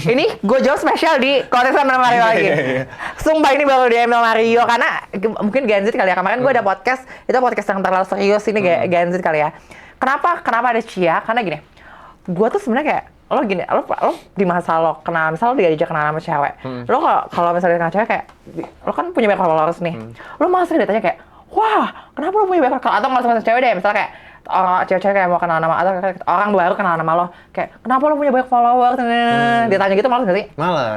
[SPEAKER 2] ini gue jawab spesial di konten sama Mario lagi. Sumpah ini baru di email Mario, karena mungkin Gen Z kali ya. Kemarin gue ada podcast, itu podcast yang terlalu serius, ini Gen Z kali ya. Kenapa ada Cia? Karena gini, gue tuh sebenarnya kayak, lo di masa lo kenal, misal lo diajak kenal sama cewek, lo kalau misalnya kenal cewek kayak, lo kan punya banyak followers nih, lo malah sering ditanya kayak, wah kenapa lo punya banyak followers, atau nggak sama cewek deh, misalnya kayak, cewek-cewek kayak mau kenal nama, atau orang baru kenal nama lo, kayak kenapa lo punya banyak followers, ditanya gitu malas nggak sih?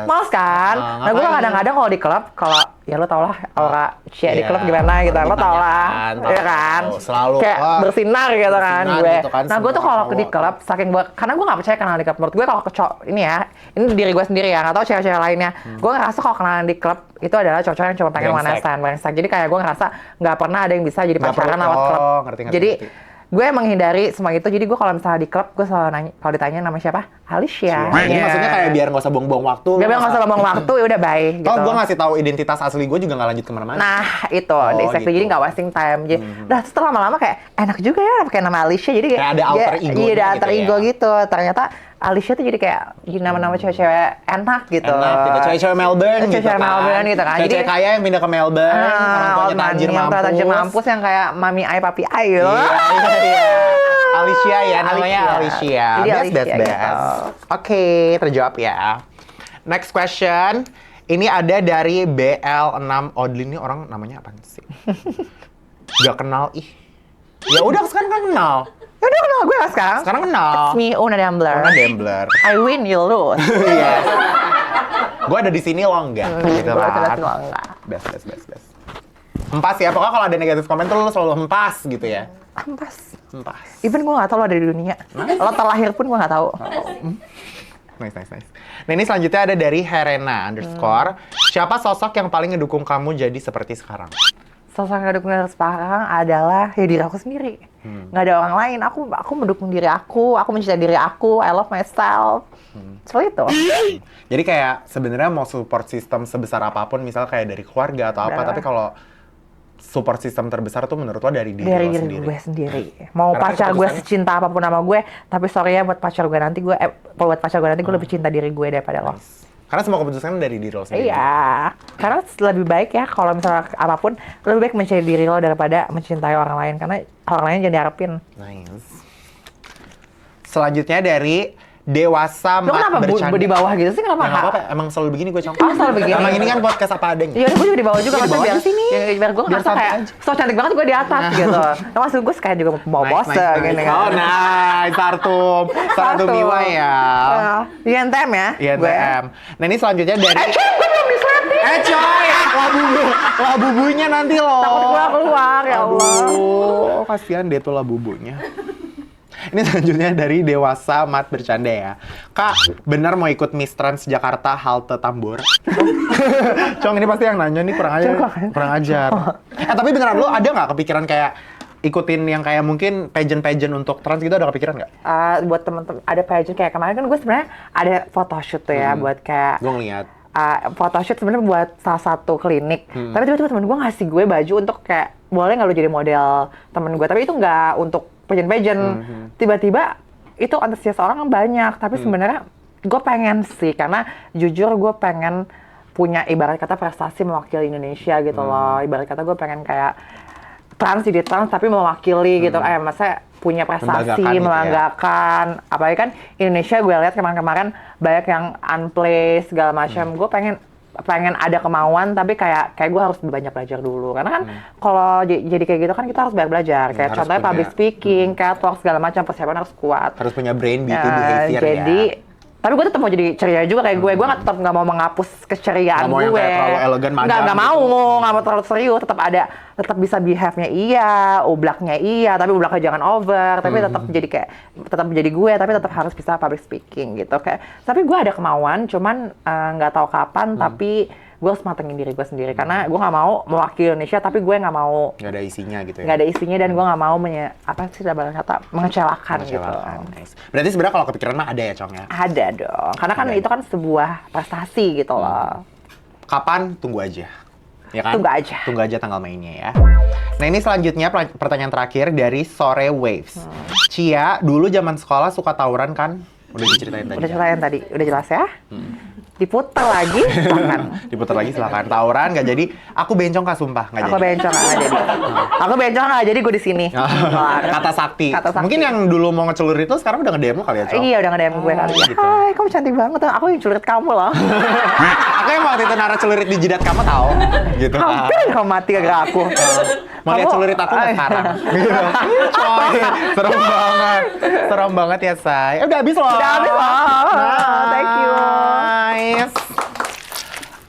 [SPEAKER 2] Malas kan? Nah gue kadang-kadang kalau di klub, kalau ya lo tau lah aura Cia di klub gimana gitu, lo tau lah, ya kan?
[SPEAKER 1] Selalu
[SPEAKER 2] kayak bersinar gitu kan gue.
[SPEAKER 1] Gitu kan,
[SPEAKER 2] nah gue tuh kalau di klub, saking gue, karena gue nggak percaya kenalan di klub. Menurut gue kalau ini ya, ini diri gue sendiri ya, nggak tau cewek-cewek lainnya. Gue ngerasa kalau kenalan di klub itu adalah cowok yang cuma pengen one-night-stand. Jadi kayak gue ngerasa nggak pernah ada yang bisa jadi pacaran lewat klub. Jadi gue menghindari semua itu, jadi gue kalau misalnya di klub, gue selalu nanya, kalau ditanya nama siapa? Alicia.
[SPEAKER 1] Ini maksudnya kayak biar nggak usah buang-buang waktu.
[SPEAKER 2] Biar nggak usah buang waktu, ya udah bye. Gitu.
[SPEAKER 1] Kalau gue ngasih tahu identitas asli gue juga nggak lanjut kemana-mana.
[SPEAKER 2] Nah itu, exactly. Jadi nggak wasting time. Jadi, setelah lama-lama kayak enak juga ya pakai nama Alicia. Jadi
[SPEAKER 1] kayak ada alter ego.
[SPEAKER 2] Iya, ada alter ego gitu. Ternyata Alicia tuh jadi kayak nama-nama cewek-cewek enak gitu.
[SPEAKER 1] Enak gitu, cewek-cewek Melbourne gitu kan.
[SPEAKER 2] Melbourne gitu kan.
[SPEAKER 1] Cewek-cewek kaya yang pindah ke Melbourne, orang tuanya tajir mampus
[SPEAKER 2] yang kayak mami ai papi ai gitu.
[SPEAKER 1] Iya. Alicia ya, namanya Alicia. Best. Oke, terjawab ya. Next question. Ini ada dari BL6 Odlin. Ini orang namanya apa sih? Gak kenal, ih. Ya udah sekarang kan kenal.
[SPEAKER 2] Ya udah kenal gue sekarang.
[SPEAKER 1] Sekarang kenal.
[SPEAKER 2] It's me, Una Dambler. I win, you lose.
[SPEAKER 1] Yes. Gue ada di sini, lo enggak. Gitu
[SPEAKER 2] gue
[SPEAKER 1] kan.
[SPEAKER 2] lo enggak.
[SPEAKER 1] Best. Hempas ya, pokoknya kalau ada negatif komentar lo selalu hempas gitu ya.
[SPEAKER 2] Hempas. Even gue gak tau lo ada di dunia. Lo terlahir pun gue gak tau.
[SPEAKER 1] Nice. Nah ini selanjutnya ada dari Herena _. Siapa sosok yang paling ngedukung kamu jadi seperti sekarang?
[SPEAKER 2] Sosok yang ngedukung sekarang adalah ya diri aku sendiri. Nggak ada orang lain. Aku mendukung diri aku mencintai diri aku, I love myself. Seperti itu.
[SPEAKER 1] Jadi kayak sebenarnya mau support system sebesar apapun, misal kayak dari keluarga atau apa, tapi kalau support system terbesar tuh menurut lo dari diri lo sendiri.
[SPEAKER 2] Gue sendiri. Mau
[SPEAKER 1] Karena
[SPEAKER 2] pacar gue
[SPEAKER 1] keputusannya-
[SPEAKER 2] secinta apapun sama gue, tapi sorry ya buat pacar gue nanti gue lebih cinta diri gue daripada lo.
[SPEAKER 1] Karena semua keputusan dari diri lo sendiri.
[SPEAKER 2] Iya, karena lebih baik ya kalau misalnya apapun, lebih baik mencintai diri lo daripada mencintai orang lain, karena orang lain jangan diharapin.
[SPEAKER 1] Nice. Selanjutnya dari Dewasa
[SPEAKER 2] Lo kenapa
[SPEAKER 1] Mat Bercanda.
[SPEAKER 2] di bawah gitu sih? Kenapa?
[SPEAKER 1] Ya, nggak apa-apa, emang selalu begini gue, Cong.
[SPEAKER 2] Oh, selalu begini?
[SPEAKER 1] Emang ini kan podcast apa adanya.
[SPEAKER 2] Iya, gue juga di bawah juga,
[SPEAKER 1] Iya, di
[SPEAKER 2] maksudnya
[SPEAKER 1] bawah
[SPEAKER 2] biar
[SPEAKER 1] aja sini.
[SPEAKER 2] biar gue
[SPEAKER 1] Biar
[SPEAKER 2] ngerasa
[SPEAKER 1] santai
[SPEAKER 2] kayak
[SPEAKER 1] aja.
[SPEAKER 2] so cantik banget gue di atas gitu. Nah, maksud gue sekarang juga mau pose gini kan.
[SPEAKER 1] Oh, nice. Sartum Miwa ya.
[SPEAKER 2] INTM ya?
[SPEAKER 1] INTM. Nah, ini selanjutnya dari
[SPEAKER 2] Gue belum disleting.
[SPEAKER 1] coy, labubunya nanti loh.
[SPEAKER 2] Takut gue keluar, ya Allah.
[SPEAKER 1] Aduh, kasihan deh tuh labubunya. Ini selanjutnya dari Dewasa Mat Bercanda ya. Kak, benar mau ikut Miss Trans Jakarta halte Tambora? Cong, ini pasti yang nanya nih kurang ajar. Tapi beneran lo ada nggak kepikiran kayak ikutin yang kayak mungkin pageant untuk trans gitu, ada kepikiran nggak?
[SPEAKER 2] Buat temen-temen, ada pageant kayak kemarin kan gue sebenarnya ada photoshoot tuh ya, buat kayak
[SPEAKER 1] Gue ngeliat.
[SPEAKER 2] photoshoot sebenarnya buat salah satu klinik. Tapi tiba-tiba temen gue ngasih gue baju untuk kayak boleh nggak lo jadi model temen gue. Tapi itu nggak untuk pageant. Tiba-tiba itu antusias orang banyak. Tapi sebenarnya gue pengen sih, karena jujur gue pengen punya ibarat kata prestasi mewakili Indonesia gitu loh. Ibarat kata gue pengen kayak jadi trans tapi mewakili gitu. Maksudnya punya prestasi,
[SPEAKER 1] Membanggakan gitu ya.
[SPEAKER 2] melanggakan. Apalagi kan Indonesia gue lihat kemarin-kemarin banyak yang unplaced segala macam. Gue pengen ada kemauan, tapi kayak gue harus banyak belajar dulu. Karena kan kalau jadi kayak gitu kan kita harus banyak belajar. Kayak
[SPEAKER 1] Harus
[SPEAKER 2] contohnya
[SPEAKER 1] punya-
[SPEAKER 2] public speaking, catwalk segala macam, persiapan harus kuat.
[SPEAKER 1] Harus punya brain beauty
[SPEAKER 2] Ya,
[SPEAKER 1] behavior
[SPEAKER 2] jadi
[SPEAKER 1] ya.
[SPEAKER 2] tapi gue tetap mau jadi ceria juga kayak gue tetap nggak mau menghapus keceriaan
[SPEAKER 1] Nggak mau
[SPEAKER 2] gue.
[SPEAKER 1] yang kayak terlalu elegan, madam
[SPEAKER 2] Nggak
[SPEAKER 1] gitu.
[SPEAKER 2] nggak mau terlalu serius, tetap bisa behave-nya iya, ublaknya iya, tapi ublaknya jangan over, tapi tetap menjadi gue, tapi tetap harus bisa public speaking gitu kayak. Tapi gue ada kemauan, cuman nggak tahu kapan, tapi gue harus matengin diri gue sendiri karena gue nggak mau mewakili Indonesia, tapi gue nggak mau
[SPEAKER 1] Nggak ada isinya gitu ya.
[SPEAKER 2] nggak ada isinya dan gue nggak mau mengecewakan gitu.
[SPEAKER 1] Mengecewakan, nice. Berarti sebenarnya kalau kepikiran mah ada ya, Cong ya?
[SPEAKER 2] Ada dong, karena kan
[SPEAKER 1] Ada.
[SPEAKER 2] itu kan sebuah prestasi gitu loh.
[SPEAKER 1] Kapan? Tunggu aja. Ya kan?
[SPEAKER 2] Tunggu aja.
[SPEAKER 1] Tunggu aja tanggal mainnya ya. Nah ini selanjutnya pertanyaan terakhir dari Sore Waves. Cia, dulu zaman sekolah suka tawuran kan? Udah diceritain tadi.
[SPEAKER 2] Udah
[SPEAKER 1] kan?
[SPEAKER 2] ceritain tadi, udah jelas ya? Diputar lagi, silakan.
[SPEAKER 1] Diputar lagi silakan. Tawuran nggak jadi. Aku bencong Kak, sumpah nggak
[SPEAKER 2] Aku
[SPEAKER 1] jadi.
[SPEAKER 2] bencong nggak jadi. Aku bencong nggak jadi, gue di sini.
[SPEAKER 1] Kata sakti.
[SPEAKER 2] Kata sakti.
[SPEAKER 1] Mungkin yang dulu mau ngecelur itu sekarang udah nge-DM lo kali ya, Cong?
[SPEAKER 2] Iya, udah nge-DM gue kali ya.
[SPEAKER 1] gitu.
[SPEAKER 2] Hai, kamu cantik banget. Aku yang celurit kamu loh.
[SPEAKER 1] Aku yang waktu itu naruh celurit di jidat kamu tahu? Gitu.
[SPEAKER 2] Hampir kamu mati gara aku.
[SPEAKER 1] Mau lihat celurit aku nggak sekarang? Gitu. Coy, serem banget. Serem banget ya, Say. Udah habis loh.
[SPEAKER 2] Udah habis loh. Thank you.
[SPEAKER 1] Nice.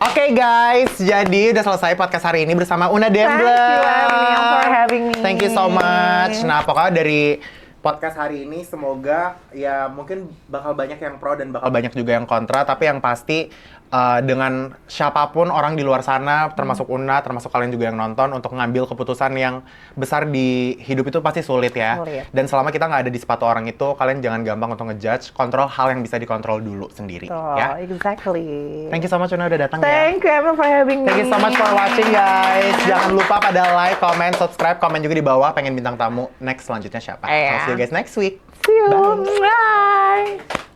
[SPEAKER 1] Oke guys, jadi udah selesai podcast hari ini bersama Una Dembler.
[SPEAKER 2] Thank you, Emmy, for having me.
[SPEAKER 1] Thank you so much. Nah, pokoknya dari podcast hari ini semoga ya mungkin bakal banyak yang pro dan bakal banyak juga yang kontra, tapi yang pasti dengan siapapun orang di luar sana, termasuk Una, termasuk kalian juga yang nonton, untuk ngambil keputusan yang besar di hidup itu pasti sulit ya.
[SPEAKER 2] Sulit.
[SPEAKER 1] Dan selama kita nggak ada di sepatu orang itu, kalian jangan gampang untuk ngejudge, kontrol hal yang bisa dikontrol dulu sendiri.
[SPEAKER 2] Oh,
[SPEAKER 1] Ya.
[SPEAKER 2] exactly.
[SPEAKER 1] Thank you so much Una udah datang ya.
[SPEAKER 2] Thank you, Emma, for having me.
[SPEAKER 1] Thank you so much for watching guys. Jangan lupa pada like, comment, subscribe, komen juga di bawah pengen bintang tamu next selanjutnya siapa.
[SPEAKER 2] Iya.
[SPEAKER 1] I'll see you guys next week.
[SPEAKER 2] See you.
[SPEAKER 1] Bye.
[SPEAKER 2] Bye.